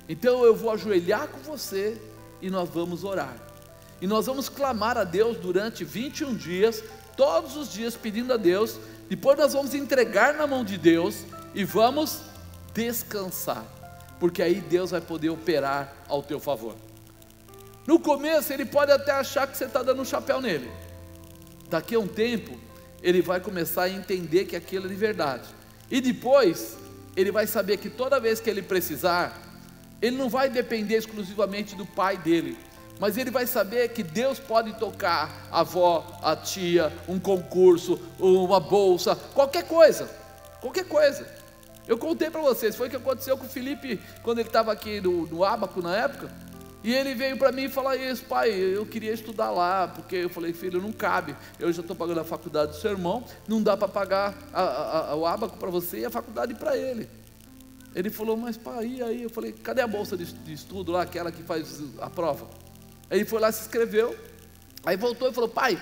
Então eu vou ajoelhar com você e nós vamos orar. E nós vamos clamar a Deus durante 21 dias, todos os dias pedindo a Deus. Depois nós vamos entregar na mão de Deus e vamos descansar, porque aí Deus vai poder operar ao teu favor. No começo ele pode até achar que você está dando um chapéu nele. Daqui a um tempo ele vai começar a entender que aquilo é de verdade. E depois ele vai saber que toda vez que ele precisar, ele não vai depender exclusivamente do pai dele, mas ele vai saber que Deus pode tocar a avó, a tia, um concurso, uma bolsa, qualquer coisa. Eu contei para vocês, foi o que aconteceu com o Felipe, quando ele estava aqui no Abaco na época, e ele veio para mim e falou isso: pai, eu queria estudar lá, porque eu falei, filho, não cabe, eu já estou pagando a faculdade do seu irmão, não dá para pagar o Abaco para você e a faculdade para ele. Ele falou, mas pai, e aí? Eu falei, cadê a bolsa de estudo lá, aquela que faz a prova? Aí ele foi lá, se inscreveu, aí voltou e falou, pai,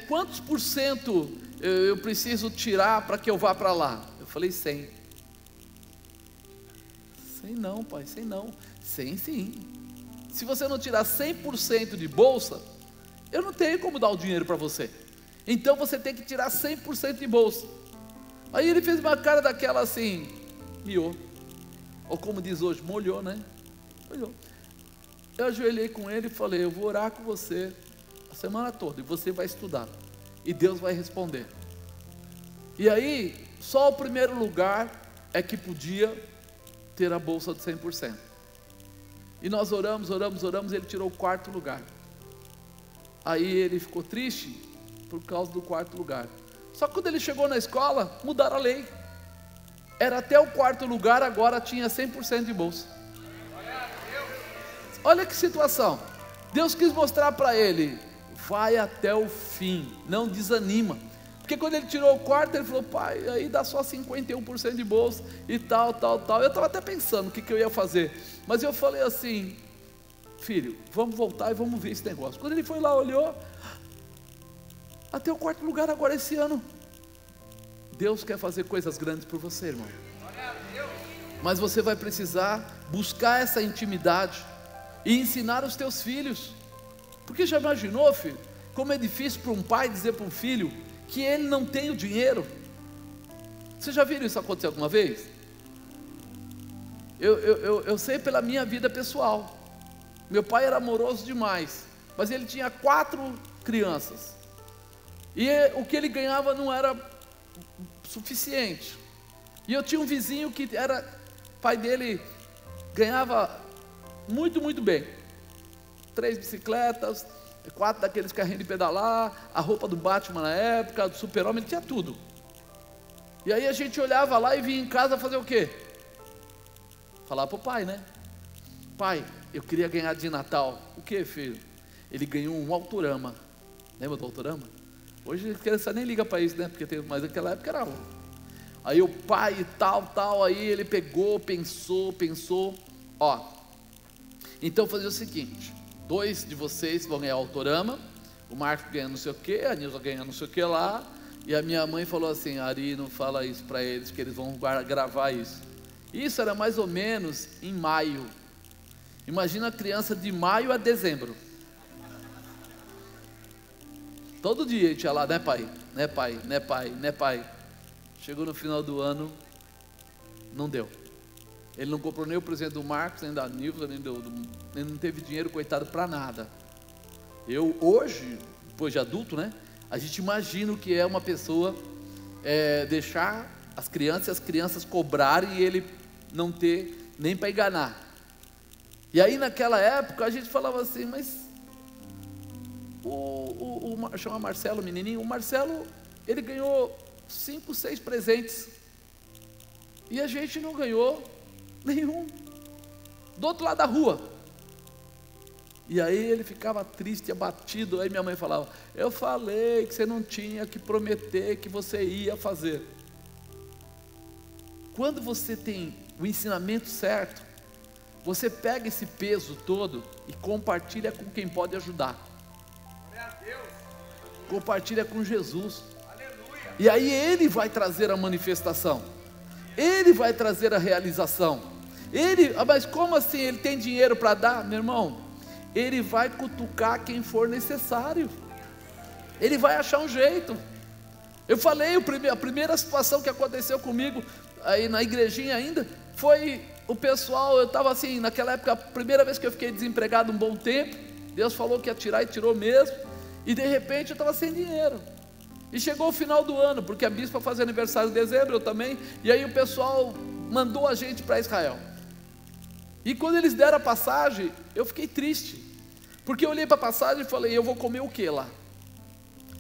quantos % eu preciso tirar para que eu vá para lá? Eu falei, 100. Sem não, pai, sem não. Sem sim. Se você não tirar 100% de bolsa, eu não tenho como dar o dinheiro para você. Então você tem que tirar 100% de bolsa. Aí ele fez uma cara daquela assim, miou. Ou como diz hoje, molhou, né? Molhou. Eu ajoelhei com ele e falei, eu vou orar com você a semana toda, e você vai estudar, e Deus vai responder. E aí, só o primeiro lugar é que podia ter a bolsa de 100%. E nós oramos, ele tirou o quarto lugar. Aí ele ficou triste por causa do quarto lugar. Só que quando ele chegou na escola, mudaram a lei. Era até o quarto lugar, agora tinha 100% de bolsa. Olha que situação. Deus quis mostrar para ele, vai até o fim, não desanima. Porque quando ele tirou o quarto, ele falou, pai, aí dá só 51% de bolsa e tal. Eu estava até pensando o que eu ia fazer. Mas eu falei assim, filho, vamos voltar e vamos ver esse negócio. Quando ele foi lá, olhou, até o quarto lugar agora esse ano. Deus quer fazer coisas grandes por você, irmão. Mas você vai precisar buscar essa intimidade e ensinar os teus filhos. Porque já imaginou, filho, como é difícil para um pai dizer para um filho que ele não tem o dinheiro? Você já viu isso acontecer alguma vez? Eu sei pela minha vida pessoal. Meu pai era amoroso demais, mas ele tinha 4 crianças, e o que ele ganhava não era suficiente. E eu tinha um vizinho que era, pai dele ganhava muito bem, 3 bicicletas, 4 daqueles carrinhos de pedalar, a roupa do Batman na época, do Super-Homem, ele tinha tudo. E aí a gente olhava lá e vinha em casa fazer o quê? Falar para o pai, né? Pai, eu queria ganhar de Natal. O que, filho? Ele ganhou um Autorama. Lembra do Autorama? Hoje a criança nem liga para isso, né? Mas naquela época era um. Aí o pai e tal, aí ele pegou, pensou, ó, então fazer o seguinte, 2 de vocês vão ganhar o Autorama, o Marcos ganha não sei o que, a Nilza ganha não sei o que lá, e a minha mãe falou assim, Ari, não fala isso para eles, que eles vão gravar isso. Isso era mais ou menos em maio. Imagina a criança de maio a dezembro. Todo dia a gente ia lá, né pai? Chegou no final do ano, não deu. Ele não comprou nem o presente do Marcos, nem da Nilva, ele não teve dinheiro, coitado, para nada. Eu hoje, depois de adulto, né? A gente imagina o que é uma pessoa deixar as crianças cobrarem e ele não ter nem para enganar. E aí naquela época a gente falava assim, mas chama Marcelo, o menininho, o Marcelo, ele ganhou 5, 6 presentes, e a gente não ganhou nenhum, do outro lado da rua. E aí ele ficava triste, abatido. Aí minha mãe falava, eu falei que você não tinha que prometer que você ia fazer. Quando você tem o ensinamento certo, você pega esse peso todo e compartilha com quem pode ajudar. Compartilha com Jesus. E aí ele vai trazer a manifestação, ele vai trazer a realização. Mas como assim? Ele tem dinheiro para dar? Meu irmão, ele vai cutucar quem for necessário, ele vai achar um jeito. Eu falei, a primeira situação que aconteceu comigo, aí na igrejinha ainda, foi o pessoal, eu estava assim, naquela época, a primeira vez que eu fiquei desempregado um bom tempo, Deus falou que ia tirar e tirou mesmo, e de repente eu estava sem dinheiro. E chegou o final do ano, porque a bispa fazia aniversário em dezembro, eu também, e aí o pessoal mandou a gente para Israel. E quando eles deram a passagem, eu fiquei triste, porque eu olhei para a passagem e falei, eu vou comer o que lá?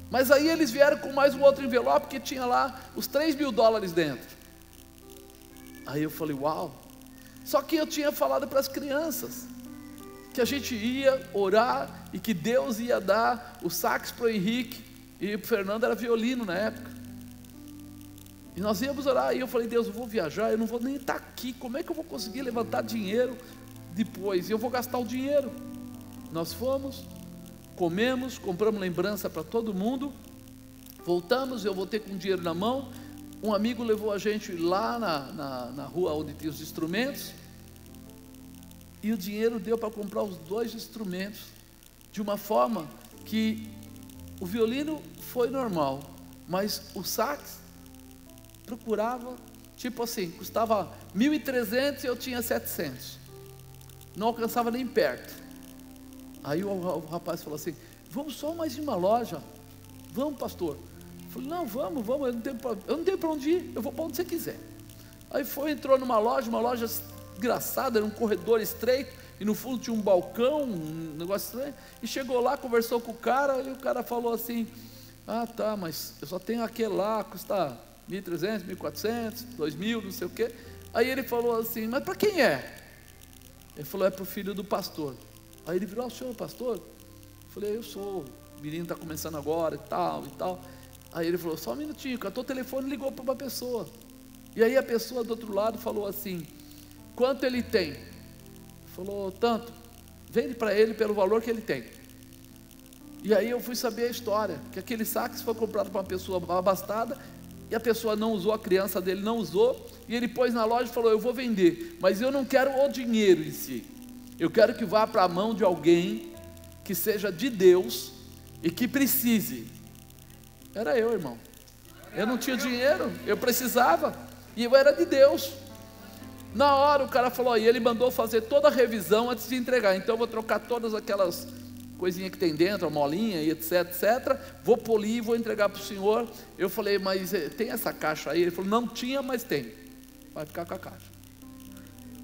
Mas aí eles vieram com mais um outro envelope que tinha lá os $3.000 dentro. Aí eu falei, uau. Só que eu tinha falado para as crianças que a gente ia orar e que Deus ia dar o sax para o Henrique, e o Fernando era violino na época, e nós íamos orar. E eu falei, Deus, eu vou viajar, eu não vou nem estar aqui, como é que eu vou conseguir levantar dinheiro depois? E eu vou gastar o dinheiro. Nós fomos, comemos, compramos lembrança para todo mundo, voltamos, eu voltei com dinheiro na mão. Um amigo levou a gente lá na rua onde tinha os instrumentos, E o dinheiro deu para comprar os 2 instrumentos, de uma forma que o violino foi normal, mas o sax procurava, tipo assim, custava 1.300 e eu tinha 700, não alcançava nem perto. Aí o rapaz falou assim: vamos só mais em uma loja, vamos, pastor? Eu falei: não, vamos, eu não tenho para onde ir, eu vou para onde você quiser. Aí entrou numa loja engraçada, era um corredor estreito, e no fundo tinha um balcão, um negócio estranho, e chegou lá, conversou com o cara, e o cara falou assim: ah, tá, mas eu só tenho aquele lá, custa 1.300, 1.400, 2.000, não sei o quê. Aí ele falou assim: mas para quem é? Ele falou: é para o filho do pastor. Aí ele virou: o senhor é pastor? Eu falei: eu sou, o menino está começando agora e tal. Aí ele falou: só um minutinho, catou o telefone e ligou para uma pessoa. E aí a pessoa do outro lado falou assim: quanto ele tem? Falou: tanto, vende para ele pelo valor que ele tem. E aí eu fui saber a história, que aquele sax foi comprado para uma pessoa abastada, e a pessoa não usou, a criança dele não usou, e ele pôs na loja e falou: eu vou vender, mas eu não quero o dinheiro em si, eu quero que vá para a mão de alguém que seja de Deus e que precise. Era eu, irmão. Eu não tinha dinheiro, eu precisava, e eu era de Deus. Na hora o cara falou, e ele mandou fazer toda a revisão antes de entregar. Então eu vou trocar todas aquelas coisinhas que tem dentro, a molinha e etc, vou polir e vou entregar para o senhor. Eu falei: mas tem essa caixa aí? Ele falou: não tinha, mas tem, vai ficar com a caixa.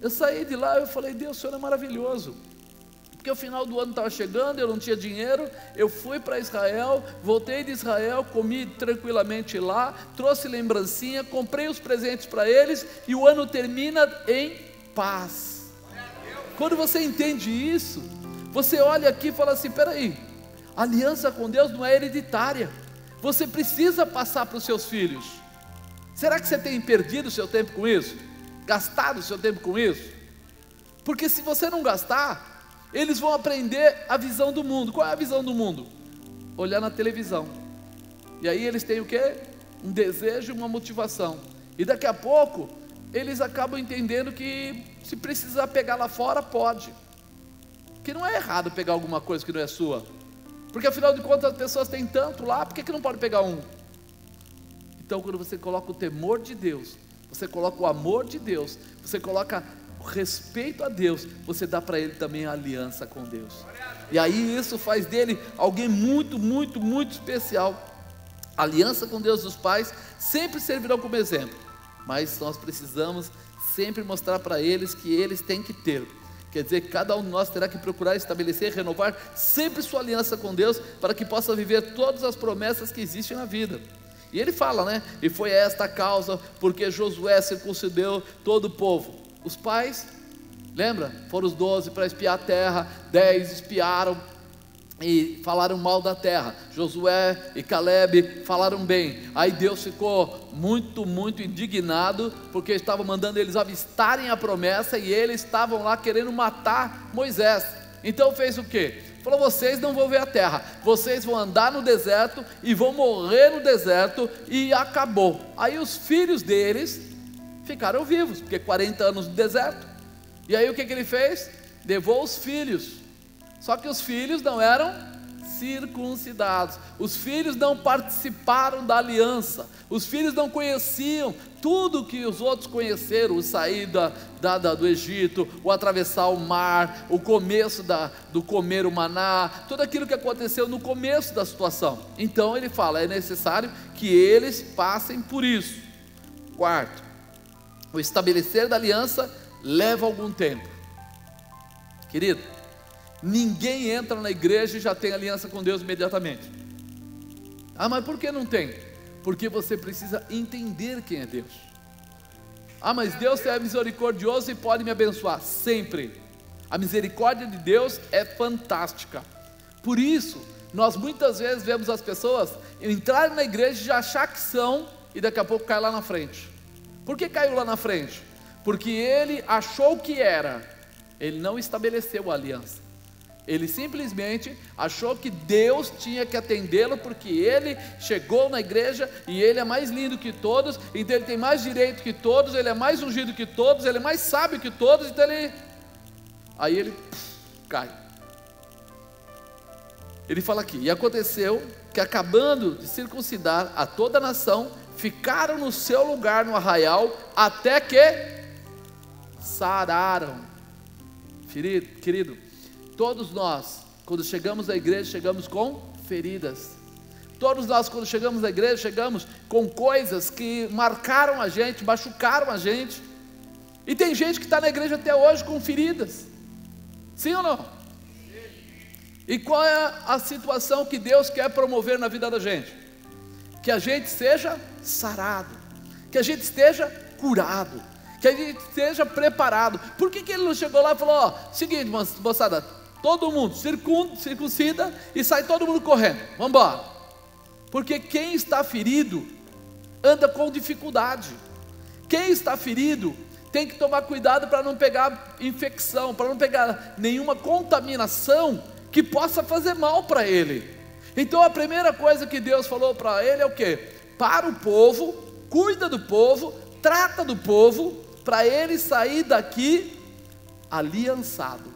Eu saí de lá, eu falei: Deus, o senhor é maravilhoso, porque o final do ano estava chegando, eu não tinha dinheiro, eu fui para Israel, voltei de Israel, comi tranquilamente lá, trouxe lembrancinha, comprei os presentes para eles, e o ano termina em paz. Quando você entende isso, você olha aqui e fala assim: peraí, a aliança com Deus não é hereditária, você precisa passar para os seus filhos. Será que você tem perdido o seu tempo com isso? Gastado o seu tempo com isso? Porque se você não gastar, eles vão aprender a visão do mundo. Qual é a visão do mundo? Olhar na televisão. E aí eles têm o quê? Um desejo e uma motivação. E daqui a pouco, eles acabam entendendo que se precisar pegar lá fora, pode. Que não é errado pegar alguma coisa que não é sua. Porque afinal de contas as pessoas têm tanto lá, por que não pode pegar um? Então quando você coloca o temor de Deus, você coloca o amor de Deus, você coloca respeito a Deus, você dá para ele também a aliança com Deus, e aí isso faz dele alguém muito, muito, muito especial. A aliança com Deus dos pais sempre servirá como exemplo, mas nós precisamos sempre mostrar para eles que eles têm que ter, quer dizer, cada um de nós terá que procurar estabelecer, renovar sempre sua aliança com Deus, para que possa viver todas as promessas que existem na vida. E ele fala, né? E foi esta a causa porque Josué circuncidou todo o povo. Os pais, lembra? Foram os 12 para espiar a terra, 10 espiaram e falaram mal da terra. Josué e Caleb falaram bem. Aí Deus ficou muito, muito indignado, porque estava mandando eles avistarem a promessa, e eles estavam lá querendo matar Moisés. Então fez o quê? Falou: vocês não vão ver a terra, vocês vão andar no deserto e vão morrer no deserto, e acabou. Aí os filhos deles ficaram vivos, porque 40 anos no deserto. E aí o que ele fez? Levou os filhos, só que os filhos não eram circuncidados, os filhos não participaram da aliança, os filhos não conheciam tudo que os outros conheceram, o sair do Egito, o atravessar o mar, o começo do comer o maná, tudo aquilo que aconteceu no começo da situação. Então ele fala: é necessário que eles passem por isso. Quarto, o estabelecer da aliança leva algum tempo. Querido, ninguém entra na igreja e já tem aliança com Deus imediatamente. Ah, mas por que não tem? Porque você precisa entender quem é Deus. Ah, mas Deus é misericordioso e pode me abençoar. Sempre. A misericórdia de Deus é fantástica. Por isso, nós muitas vezes vemos as pessoas entrarem na igreja e já achar que são, e daqui a pouco cai lá na frente. Por que caiu lá na frente? Porque ele achou que era, ele não estabeleceu a aliança. Ele simplesmente achou que Deus tinha que atendê-lo, porque ele chegou na igreja e ele é mais lindo que todos, então ele tem mais direito que todos, ele é mais ungido que todos, ele é mais sábio que todos, então ele Aí ele cai. Ele fala aqui: e aconteceu que, acabando de circuncidar a toda a nação, ficaram no seu lugar no arraial, até que sararam. Querido, todos nós, quando chegamos à igreja, chegamos com feridas. Todos nós, quando chegamos à igreja, chegamos com coisas que marcaram a gente, machucaram a gente. E tem gente que está na igreja até hoje com feridas. Sim ou não? E qual é a situação que Deus quer promover na vida da gente? Que a gente seja sarado, que a gente esteja curado, que a gente esteja preparado. Por que ele não chegou lá e falou: ó, seguinte, moçada, todo mundo circuncida e sai todo mundo correndo, vamos embora? Porque quem está ferido anda com dificuldade. Quem está ferido tem que tomar cuidado para não pegar infecção, para não pegar nenhuma contaminação que possa fazer mal para ele. Então a primeira coisa que Deus falou para ele é o quê? Para o povo, cuida do povo, trata do povo, para ele sair daqui aliançado,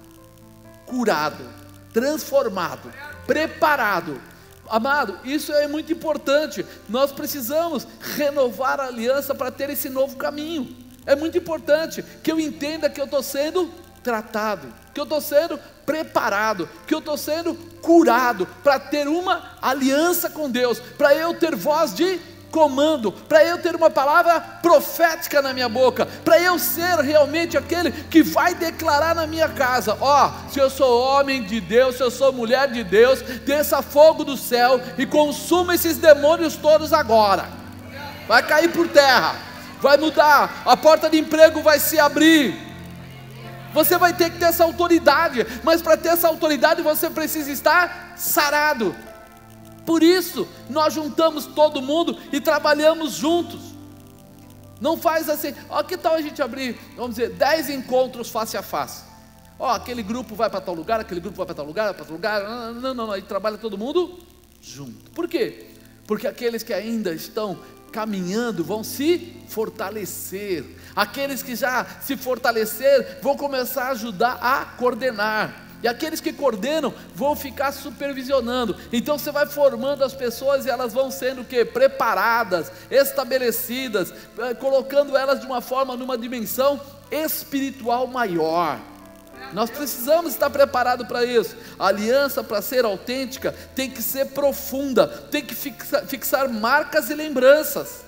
curado, transformado, preparado. Amado, isso é muito importante. Nós precisamos renovar a aliança para ter esse novo caminho. É muito importante que eu entenda que eu estou sendo tratado, que eu estou sendo preparado, que eu estou sendo curado para ter uma aliança com Deus, para eu ter voz de comando, para eu ter uma palavra profética na minha boca, para eu ser realmente aquele que vai declarar na minha casa: ó, se eu sou homem de Deus, se eu sou mulher de Deus, desça fogo do céu e consuma esses demônios todos agora. Vai cair por terra, vai mudar, a porta de emprego vai se abrir. Você vai ter que ter essa autoridade, mas para ter essa autoridade você precisa estar sarado. Por isso nós juntamos todo mundo e trabalhamos juntos. Não faz assim: ó, que tal a gente abrir, vamos dizer, 10 encontros face a face? Ó, aquele grupo vai para tal lugar, aquele grupo vai para tal lugar, para tal lugar. Não, aí trabalha todo mundo junto. Por quê? Porque aqueles que ainda estão caminhando vão se fortalecer. Aqueles que já se fortaleceram vão começar a ajudar a coordenar. E aqueles que coordenam vão ficar supervisionando. Então você vai formando as pessoas e elas vão sendo o quê? Preparadas, estabelecidas, colocando elas de uma forma, numa dimensão espiritual maior. Nós precisamos estar preparados para isso. A aliança, para ser autêntica, tem que ser profunda, tem que fixar marcas e lembranças.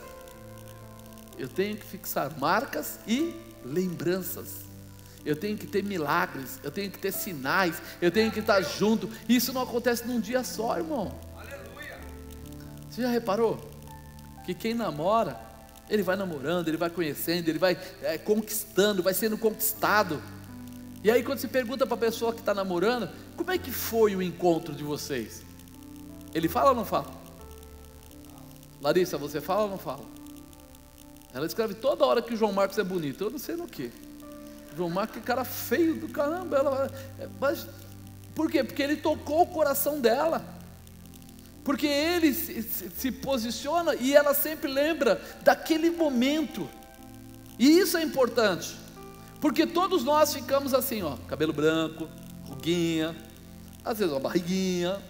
Eu tenho que fixar marcas e lembranças. Eu tenho que ter milagres, eu tenho que ter sinais, eu tenho que estar junto. Isso não acontece num dia só, irmão. Aleluia. Você já reparou? Que quem namora, ele vai namorando, ele vai conhecendo, ele vai conquistando, vai sendo conquistado. E aí quando se pergunta para a pessoa que está namorando: como é que foi o encontro de vocês? Ele fala ou não fala? Larissa, você fala ou não fala? Ela escreve toda hora que o João Marcos é bonito. Eu não sei no que. João Marcos, que cara feio do caramba. Mas por quê? Porque ele tocou o coração dela. Porque ele se posiciona e ela sempre lembra daquele momento. E isso é importante. Porque todos nós ficamos assim, ó, cabelo branco, ruguinha, às vezes uma barriguinha,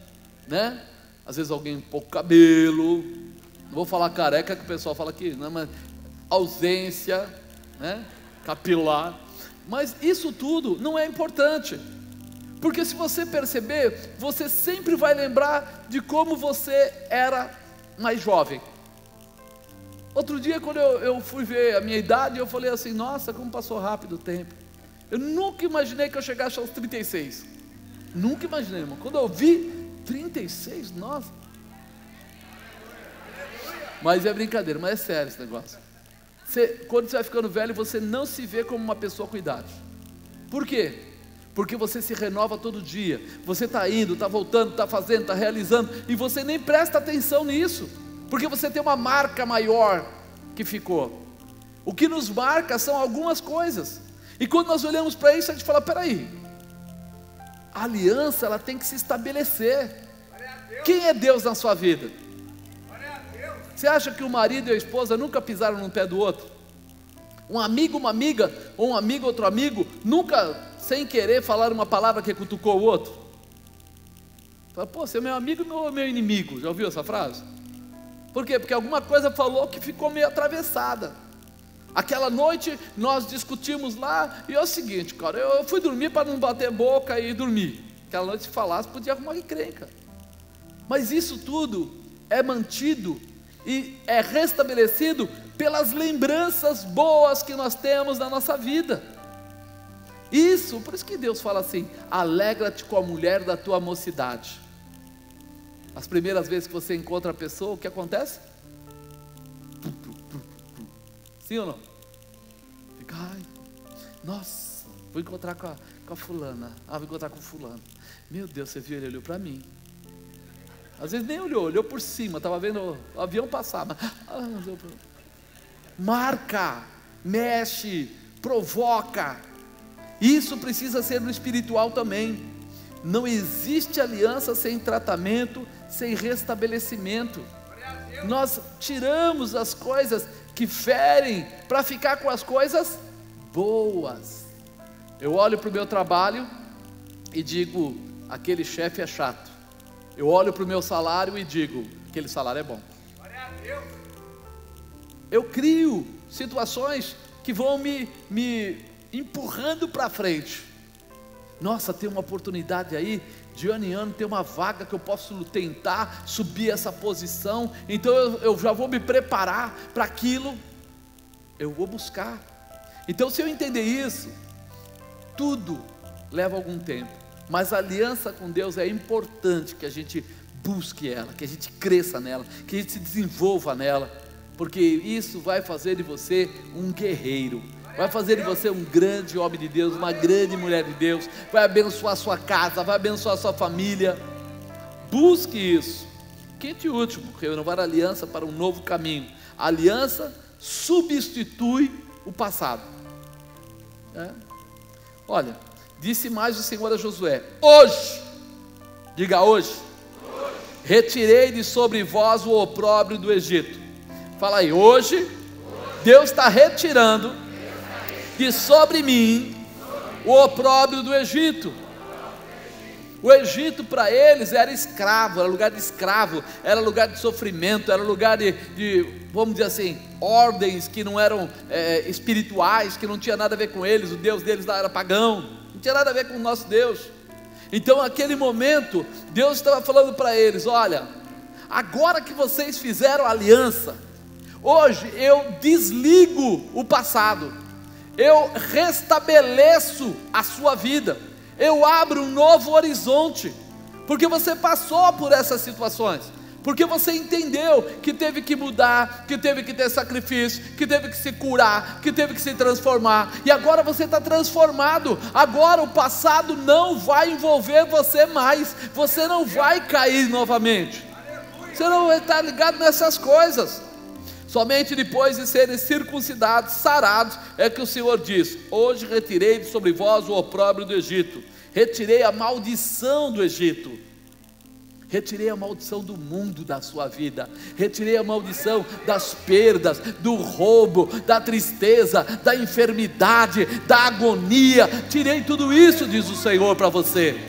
né? Às vezes alguém um pouco cabelo. Não vou falar careca que o pessoal fala aqui, não, mas ausência, né? Capilar. Mas isso tudo não é importante, porque se você perceber, você sempre vai lembrar de como você era mais jovem. Outro dia, quando eu fui ver a minha idade, eu falei assim: nossa, como passou rápido o tempo. Eu nunca imaginei que eu chegasse aos 36. Nunca imaginei, irmão. Quando eu vi 36, nossa. Mas é brincadeira, mas é sério esse negócio. Quando você vai ficando velho, você não se vê como uma pessoa com idade. Por quê? Porque você se renova todo dia. Você está indo, está voltando, está fazendo, está realizando, e você nem presta atenção nisso, porque você tem uma marca maior que ficou. O que nos marca são algumas coisas. E quando nós olhamos para isso, a gente fala: peraí, a aliança, ela tem que se estabelecer. Quem é Deus na sua vida? Você acha que o marido e a esposa nunca pisaram no pé do outro? Um amigo, uma amiga, ou um amigo, outro amigo, nunca sem querer falar uma palavra que cutucou o outro? Fala, pô, você é meu amigo ou meu inimigo? Já ouviu essa frase? Por quê? Porque alguma coisa falou que ficou meio atravessada. Aquela noite nós discutimos lá, e é o seguinte, cara, eu fui dormir para não bater boca e dormir. Aquela noite, se falasse, podia arrumar encrenca. Mas isso tudo é mantido e é restabelecido pelas lembranças boas que nós temos na nossa vida. Isso, por isso que Deus fala assim: alegra-te com a mulher da tua mocidade. As primeiras vezes que você encontra a pessoa, o que acontece? Sim ou não? Fica, ai, nossa, vou encontrar com a fulana. Vou encontrar com o fulano. Meu Deus, você viu, ele olhou para mim. Às vezes nem olhou por cima, estava vendo o avião passar. Mas, marca, mexe, provoca. Isso precisa ser no espiritual também. Não existe aliança sem tratamento, sem restabelecimento. Nós tiramos as coisas que ferem para ficar com as coisas boas. Eu olho para o meu trabalho e digo, aquele chefe é chato. Eu olho para o meu salário e digo, aquele salário é bom. Eu crio situações que vão me empurrando para frente. Nossa, tem uma oportunidade aí, de ano em ano tem uma vaga que eu posso tentar subir essa posição, então eu já vou me preparar para aquilo, eu vou buscar. Então, se eu entender isso, tudo leva algum tempo, mas a aliança com Deus é importante que a gente busque ela, que a gente cresça nela, que a gente se desenvolva nela, porque isso vai fazer de você um guerreiro, vai fazer de você um grande homem de Deus, uma grande mulher de Deus, vai abençoar a sua casa, vai abençoar a sua família. Busque isso. Quinto e último, renovar a aliança para um novo caminho. A aliança substitui o passado. Olha, disse mais o Senhor a Josué: hoje, diga hoje, retirei de sobre vós o opróbrio do Egito. Fala aí, hoje Deus está retirando de sobre mim o opróbrio do Egito. O Egito para eles era escravo, era lugar de escravo, era lugar de sofrimento, era lugar de vamos dizer assim, ordens que não eram espirituais, que não tinha nada a ver com eles. O Deus deles lá era pagão, não tinha nada a ver com o nosso Deus. Então naquele momento Deus estava falando para eles: olha, agora que vocês fizeram aliança, hoje eu desligo o passado, eu restabeleço a sua vida, eu abro um novo horizonte, porque você passou por essas situações, porque você entendeu que teve que mudar, que teve que ter sacrifício, que teve que se curar, que teve que se transformar, e agora você está transformado. Agora o passado não vai envolver você mais, você não vai cair novamente, você não vai estar ligado nessas coisas. Somente depois de serem circuncidados, sarados, é que o Senhor diz: hoje retirei de sobre vós o opróbrio do Egito, retirei a maldição do Egito, retirei a maldição do mundo da sua vida, retirei a maldição das perdas, do roubo, da tristeza, da enfermidade, da agonia, tirei tudo isso, diz o Senhor para você.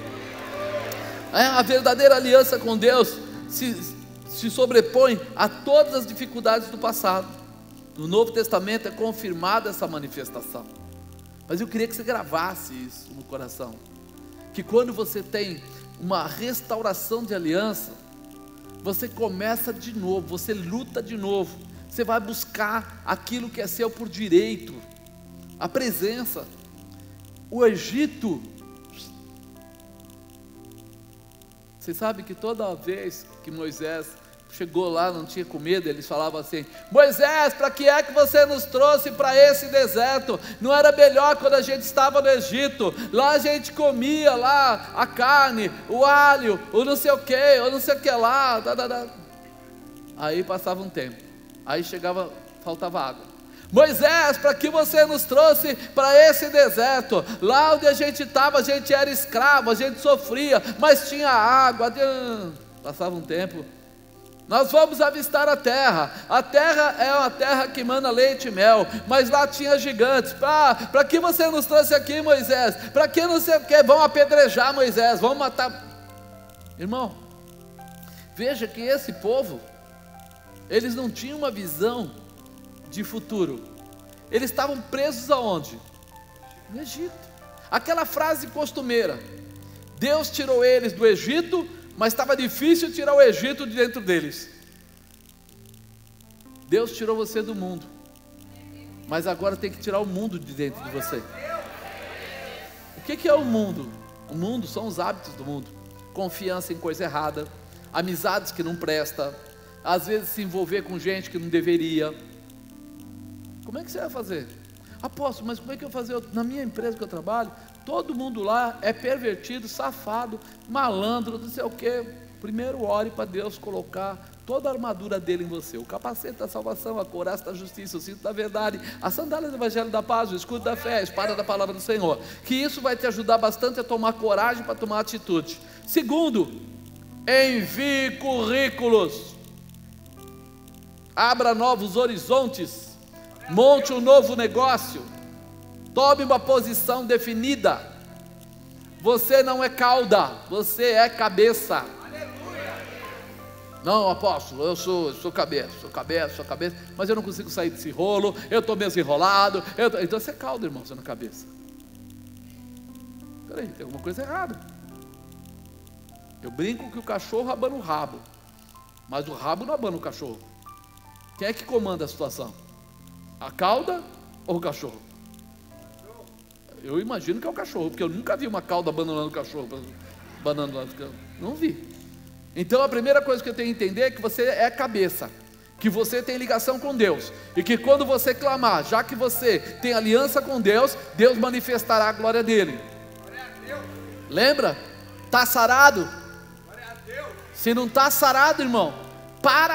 A verdadeira aliança com Deus se sobrepõe a todas as dificuldades do passado. No Novo Testamento é confirmada essa manifestação, mas eu queria que você gravasse isso no coração, que quando você tem uma restauração de aliança, você começa de novo, você luta de novo, você vai buscar aquilo que é seu por direito, a presença. O Egito, você sabe que toda vez que Moisés chegou lá, não tinha comida, eles falavam assim: Moisés, para que é que você nos trouxe para esse deserto? Não era melhor quando a gente estava no Egito? Lá a gente comia lá a carne, o alho, o não sei o que, o não sei o que lá. Aí passava um tempo, aí chegava, faltava água. Moisés, para que você nos trouxe para esse deserto? Lá onde a gente estava, a gente era escravo, a gente sofria, mas tinha água. Passava um tempo, Nós vamos avistar a terra é uma terra que mana leite e mel, mas lá tinha gigantes. Para que você nos trouxe aqui, Moisés? Para que não sei o que? Vão apedrejar Moisés, vão matar. Irmão, veja que esse povo, eles não tinham uma visão de futuro. Eles estavam presos aonde? No Egito. Aquela frase costumeira: Deus tirou eles do Egito, mas estava difícil tirar o Egito de dentro deles. Deus tirou você do mundo, mas agora tem que tirar o mundo de dentro de você. O que é o mundo? O mundo são os hábitos do mundo. Confiança em coisa errada, amizades que não prestam, às vezes se envolver com gente que não deveria. Como é que você vai fazer? Apóstolo, mas como é que eu vou fazer? Na minha empresa que eu trabalho, todo mundo lá é pervertido, safado, malandro, não sei o que. Primeiro ore para Deus colocar toda a armadura dele em você: o capacete da salvação, a couraça da justiça, o cinto da verdade, a sandália do evangelho da paz, o escudo da fé, a espada da palavra do Senhor. Que isso vai te ajudar bastante a tomar coragem para tomar atitude. Segundo, envie currículos, abra novos horizontes, monte um novo negócio, tome uma posição definida. Você não é cauda, você é cabeça. Não, apóstolo, eu sou cabeça, mas eu não consigo sair desse rolo, eu estou mesmo enrolado. Então você é cauda, irmão, você não é cabeça. Peraí, tem alguma coisa errada. Eu brinco que o cachorro abana o rabo, mas o rabo não abana o cachorro. Quem é que comanda a situação? A cauda ou o cachorro? Eu imagino que é o cachorro, porque eu nunca vi uma cauda abandonando o cachorro, não vi. Então a primeira coisa que eu tenho que entender é que você é cabeça, que você tem ligação com Deus, e que quando você clamar, já que você tem aliança com Deus, Deus manifestará a glória dele. Lembra? Está sarado? Se não está sarado, irmão,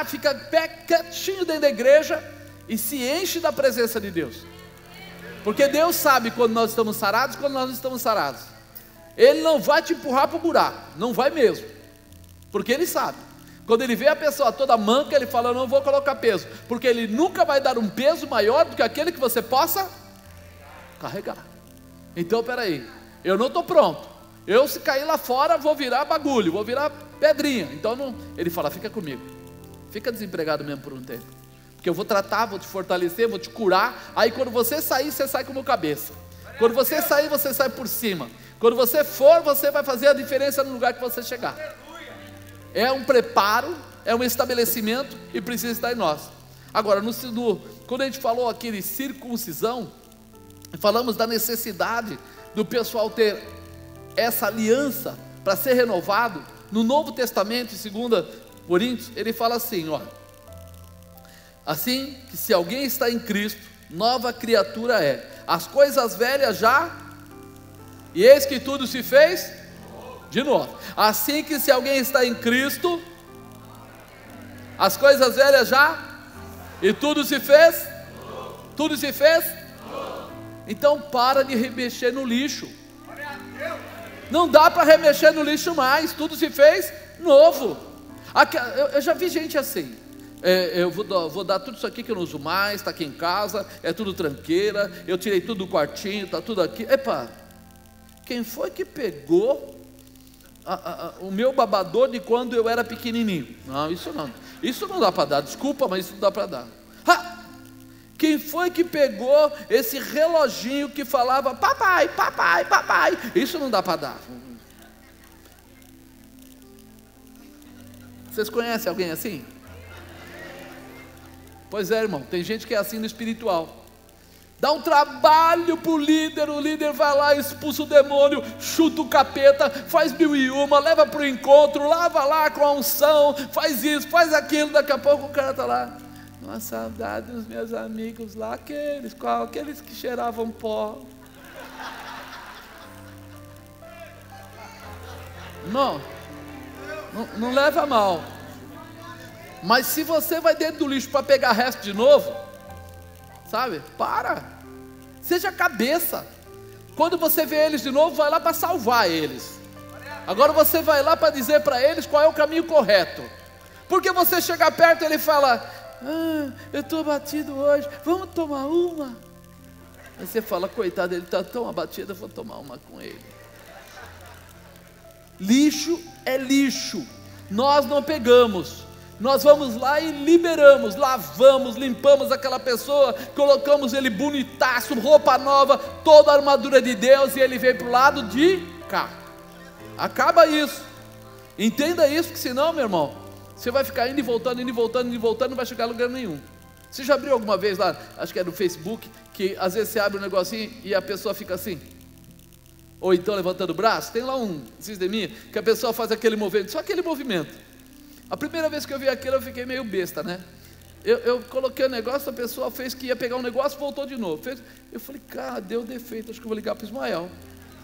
fica pé quietinho dentro da igreja e se enche da presença de Deus, porque Deus sabe quando nós estamos sarados e quando nós não estamos sarados. Ele não vai te empurrar para o buraco, não vai mesmo, porque Ele sabe. Quando Ele vê a pessoa toda manca, Ele fala: eu não vou colocar peso, porque Ele nunca vai dar um peso maior do que aquele que você possa carregar. Então peraí, eu não estou pronto, eu se cair lá fora vou virar bagulho, vou virar pedrinha. Então não. Ele fala: fica comigo, fica desempregado mesmo por um tempo, porque eu vou tratar, vou te fortalecer, vou te curar. Aí quando você sair, você sai como cabeça. Quando você sair, você sai por cima. Quando você for, você vai fazer a diferença no lugar que você chegar. É um preparo, é um estabelecimento, e precisa estar em nós. Agora, quando a gente falou aqui de circuncisão, falamos da necessidade do pessoal ter essa aliança para ser renovado. No Novo Testamento, em 2 Coríntios, ele fala assim, ó: assim que se alguém está em Cristo, nova criatura é, as coisas velhas já, e eis que tudo se fez de novo. Assim que se alguém está em Cristo, as coisas velhas já, e tudo se fez, tudo se fez. Então para de remexer no lixo. Não dá para remexer no lixo mais, tudo se fez novo. Eu já vi gente assim: eu vou dar tudo isso aqui que eu não uso mais, está aqui em casa, é tudo tranqueira, eu tirei tudo do quartinho, está tudo aqui. Epa, quem foi que pegou o meu babador de quando eu era pequenininho? Não, isso não dá para dar, desculpa, mas isso não dá para dar. Quem foi que pegou esse reloginho que falava papai, papai, papai? Isso não dá para dar. Vocês conhecem alguém assim? Pois é, irmão, tem gente que é assim no espiritual. Dá um trabalho para o líder vai lá, expulsa o demônio, chuta o capeta, faz 1001, leva para o encontro, lava lá com a unção, faz isso, faz aquilo. Daqui a pouco o cara está lá: uma saudade dos meus amigos lá, aqueles que cheiravam pó. Irmão, não leva a mal, mas se você vai dentro do lixo para pegar resto de novo, sabe, seja cabeça. Quando você vê eles de novo, vai lá para salvar eles. Agora você vai lá para dizer para eles qual é o caminho correto. Porque você chega perto e ele fala: eu estou abatido hoje, vamos tomar uma? Aí você fala: coitado, ele está tão abatido, eu vou tomar uma com ele. Lixo é lixo, nós não pegamos, nós vamos lá e liberamos, lavamos, limpamos aquela pessoa, colocamos ele bonitaço, roupa nova, toda a armadura de Deus, e ele vem para o lado de cá. Acaba isso, entenda isso, que senão, meu irmão, você vai ficar indo e voltando, indo e voltando, indo e voltando, não vai chegar a lugar nenhum. Você já abriu alguma vez lá, acho que é no Facebook, que às vezes você abre um negocinho e a pessoa fica assim, ou então levantando o braço? Tem lá um sisteminha que a pessoa faz aquele movimento, só aquele movimento. A primeira vez que eu vi aquilo, eu fiquei meio besta, né? Eu coloquei o negócio, a pessoa fez que ia pegar um negócio, voltou de novo. Eu falei: cara, deu defeito, acho que eu vou ligar para o Ismael.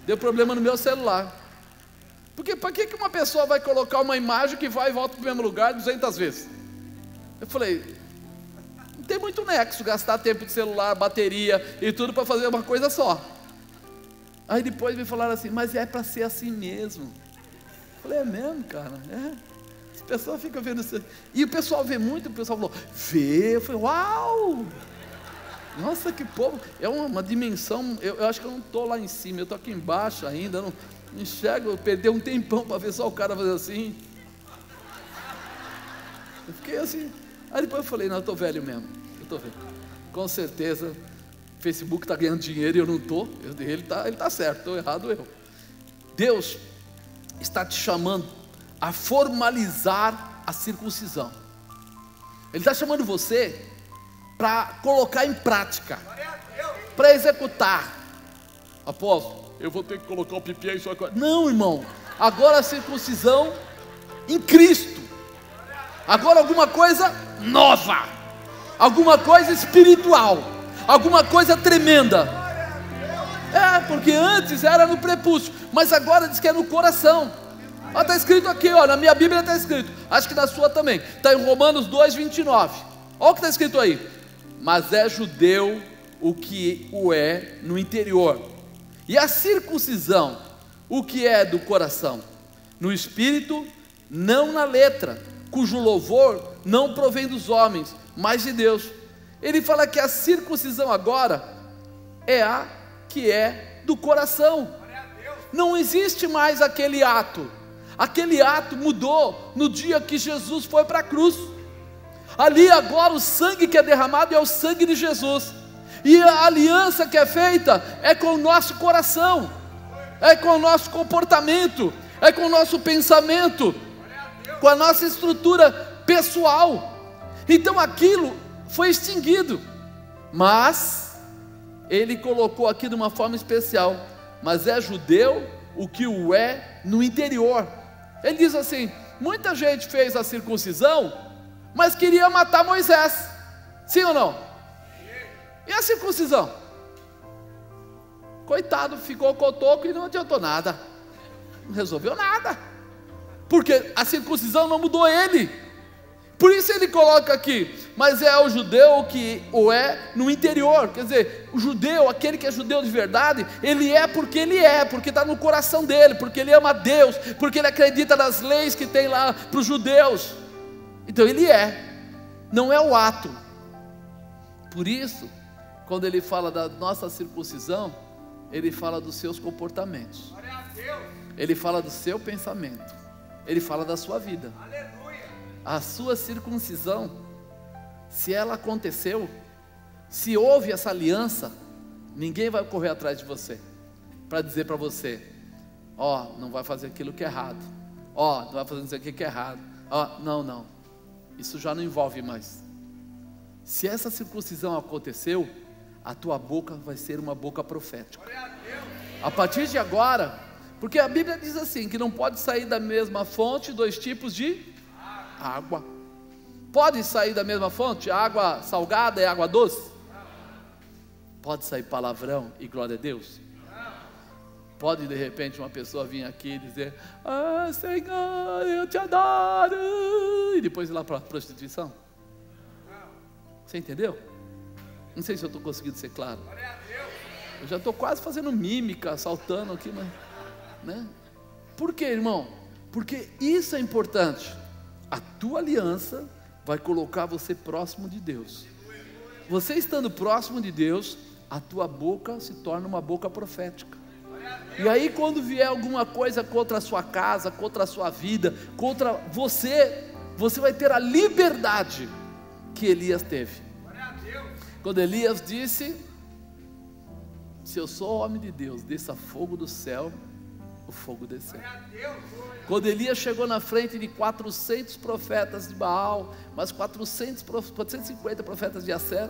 Deu problema no meu celular. Porque para que uma pessoa vai colocar uma imagem que vai e volta para o mesmo lugar 200 vezes? Eu falei: não tem muito nexo gastar tempo de celular, bateria e tudo para fazer uma coisa só. Aí depois me falaram assim: mas é para ser assim mesmo. Eu falei: é mesmo, cara? É. As pessoas ficam vendo isso. E o pessoal vê muito, o pessoal falou: vê. Eu falei: uau! Nossa, que povo. É uma dimensão. Eu acho que eu não estou lá em cima, eu estou aqui embaixo ainda. Eu não enxergo, eu perdi um tempão para ver só o cara fazer assim. Eu fiquei assim. Aí depois eu falei: não, eu estou velho mesmo. Eu estou velho. Com certeza. Facebook está ganhando dinheiro e eu não estou. Ele está certo, estou errado eu. Deus está te chamando a formalizar a circuncisão. Ele está chamando você para colocar em prática, para executar. Apóstolo, eu vou ter que colocar o pipi aí só agora. Não, irmão, agora a circuncisão em Cristo. Agora alguma coisa nova, alguma coisa espiritual, alguma coisa tremenda. Porque antes era no prepúcio, mas agora diz que é no coração. Está escrito aqui, na minha Bíblia está escrito, acho que na sua também, está em Romanos 2:29. Olha o que está escrito aí: mas é judeu o que o é no interior, e a circuncisão o que é do coração, no espírito, não na letra, cujo louvor não provém dos homens, mas de Deus. Ele fala que a circuncisão agora é a que é do coração. Não existe mais aquele ato. Aquele ato mudou no dia que Jesus foi para a cruz. Ali agora o sangue que é derramado é o sangue de Jesus, e a aliança que é feita é com o nosso coração, é com o nosso comportamento, é com o nosso pensamento, com a nossa estrutura pessoal. Então aquilo foi extinguido, mas ele colocou aqui de uma forma especial: mas é judeu o que o é no interior. Ele diz assim: muita gente fez a circuncisão, mas queria matar Moisés, sim ou não? E a circuncisão? Coitado, ficou cotoco e não adiantou nada, não resolveu nada, porque a circuncisão não mudou ele. Por isso ele coloca aqui: mas é o judeu que o é no interior. Quer dizer, o judeu, aquele que é judeu de verdade, ele é porque está no coração dele, porque ele ama Deus, porque ele acredita nas leis que tem lá para os judeus. Então ele não é o ato. Por isso, quando ele fala da nossa circuncisão, ele fala dos seus comportamentos, ele fala do seu pensamento, ele fala da sua vida. A sua circuncisão, se ela aconteceu, se houve essa aliança, ninguém vai correr atrás de você para dizer para você: não vai fazer aquilo que é errado, não vai fazer isso aqui que é errado, não, isso já não envolve mais. Se essa circuncisão aconteceu, a tua boca vai ser uma boca profética a partir de agora, porque a Bíblia diz assim, que não pode sair da mesma fonte dois tipos de água. Pode sair da mesma fonte água salgada e água doce? Pode sair palavrão e glória a Deus? Pode de repente uma pessoa vir aqui e dizer: Senhor, eu te adoro, e depois ir lá para a prostituição? Você entendeu? Não sei se eu estou conseguindo ser claro. Eu já estou quase fazendo mímica, saltando aqui, mas, né? Por quê, irmão? Porque isso é importante. a tua aliança vai colocar você próximo de Deus. Você estando próximo de Deus, a tua boca se torna uma boca profética. E aí quando vier alguma coisa contra a sua casa, contra a sua vida, contra você, você vai ter a liberdade que Elias teve. Quando Elias disse: se eu sou homem de Deus, desça fogo do céu, o fogo desceu. Quando Elias chegou na frente de 400 profetas de Baal, mais 450 profetas de Asser,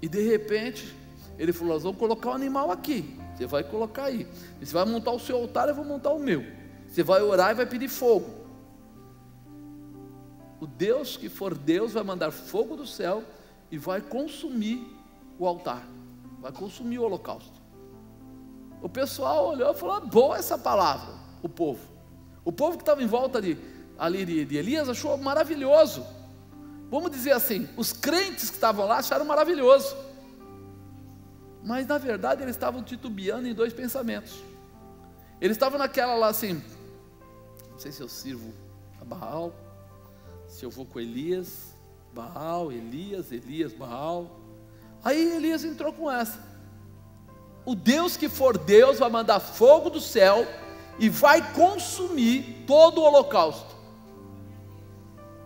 e de repente ele falou: nós vamos colocar um animal aqui, você vai colocar aí, você vai montar o seu altar, eu vou montar o meu, você vai orar e vai pedir fogo. O Deus que for Deus vai mandar fogo do céu e vai consumir o altar, vai consumir o holocausto. O pessoal olhou e falou: boa essa palavra. O povo que estava em volta de Elias achou maravilhoso. Vamos dizer assim, os crentes que estavam lá acharam maravilhoso, mas na verdade eles estavam titubeando em dois pensamentos. Eles estavam naquela lá assim: não sei se eu sirvo a Baal, se eu vou com Elias, Baal, Elias, Baal. Aí Elias entrou com essa: o Deus que for Deus vai mandar fogo do céu e vai consumir todo o holocausto.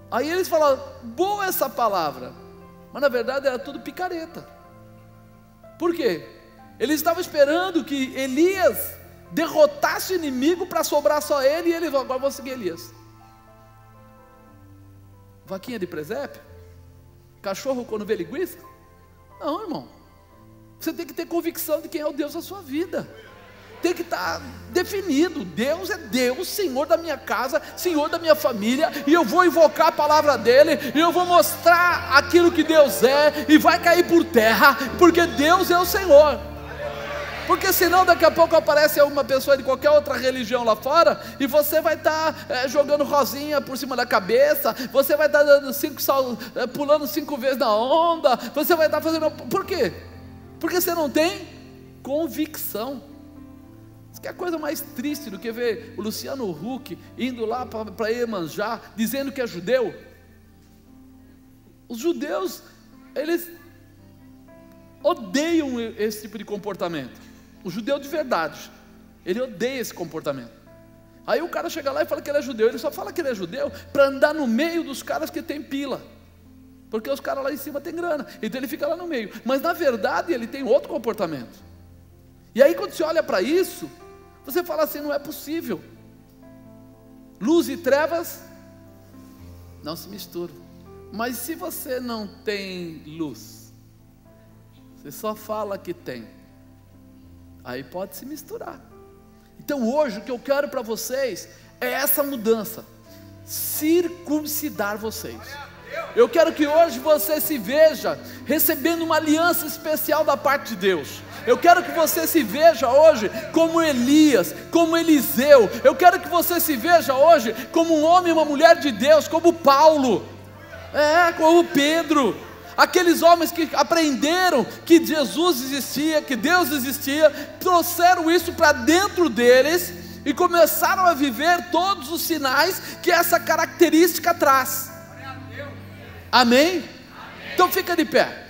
Aí eles falaram: boa essa palavra, mas na verdade era tudo picareta. Por quê? Eles estavam esperando que Elias derrotasse o inimigo para sobrar só ele, e eles agora vão seguir Elias. Vaquinha de presépio? Cachorro quando vê linguiça? Não, irmão. Você tem que ter convicção de quem é o Deus da sua vida. Tem que estar definido: Deus é Deus, Senhor da minha casa, Senhor da minha família, e eu vou invocar a palavra dele, e eu vou mostrar aquilo que Deus é, e vai cair por terra, porque Deus é o Senhor. Porque senão daqui a pouco aparece alguma pessoa de qualquer outra religião lá fora, e você vai estar jogando rosinha por cima da cabeça, você vai estar dando pulando 5 vezes na onda, você vai estar fazendo... Por quê? Porque você não tem convicção. Isso que é a coisa mais triste do que ver o Luciano Huck indo lá para Iemanjá, dizendo que é judeu. Os judeus, eles odeiam esse tipo de comportamento. O judeu de verdade, ele odeia esse comportamento. Aí o cara chega lá e fala que ele é judeu. Ele só fala que ele é judeu para andar no meio dos caras que tem pila, porque os caras lá em cima tem grana, então ele fica lá no meio. Mas na verdade ele tem outro comportamento. E aí quando você olha para isso, você fala assim: não é possível. Luz e trevas não se misturam. Mas se você não tem luz, você só fala que tem, aí pode se misturar. Então hoje o que eu quero para vocês é essa mudança: circuncidar vocês. Eu quero que hoje você se veja recebendo uma aliança especial da parte de Deus. Eu quero que você se veja hoje como Elias, como Eliseu. Eu quero que você se veja hoje como um homem e uma mulher de Deus, como Paulo, como Pedro. Aqueles homens que aprenderam que Jesus existia, que Deus existia, trouxeram isso para dentro deles e começaram a viver todos os sinais que essa característica traz. Amém? Então fica de pé.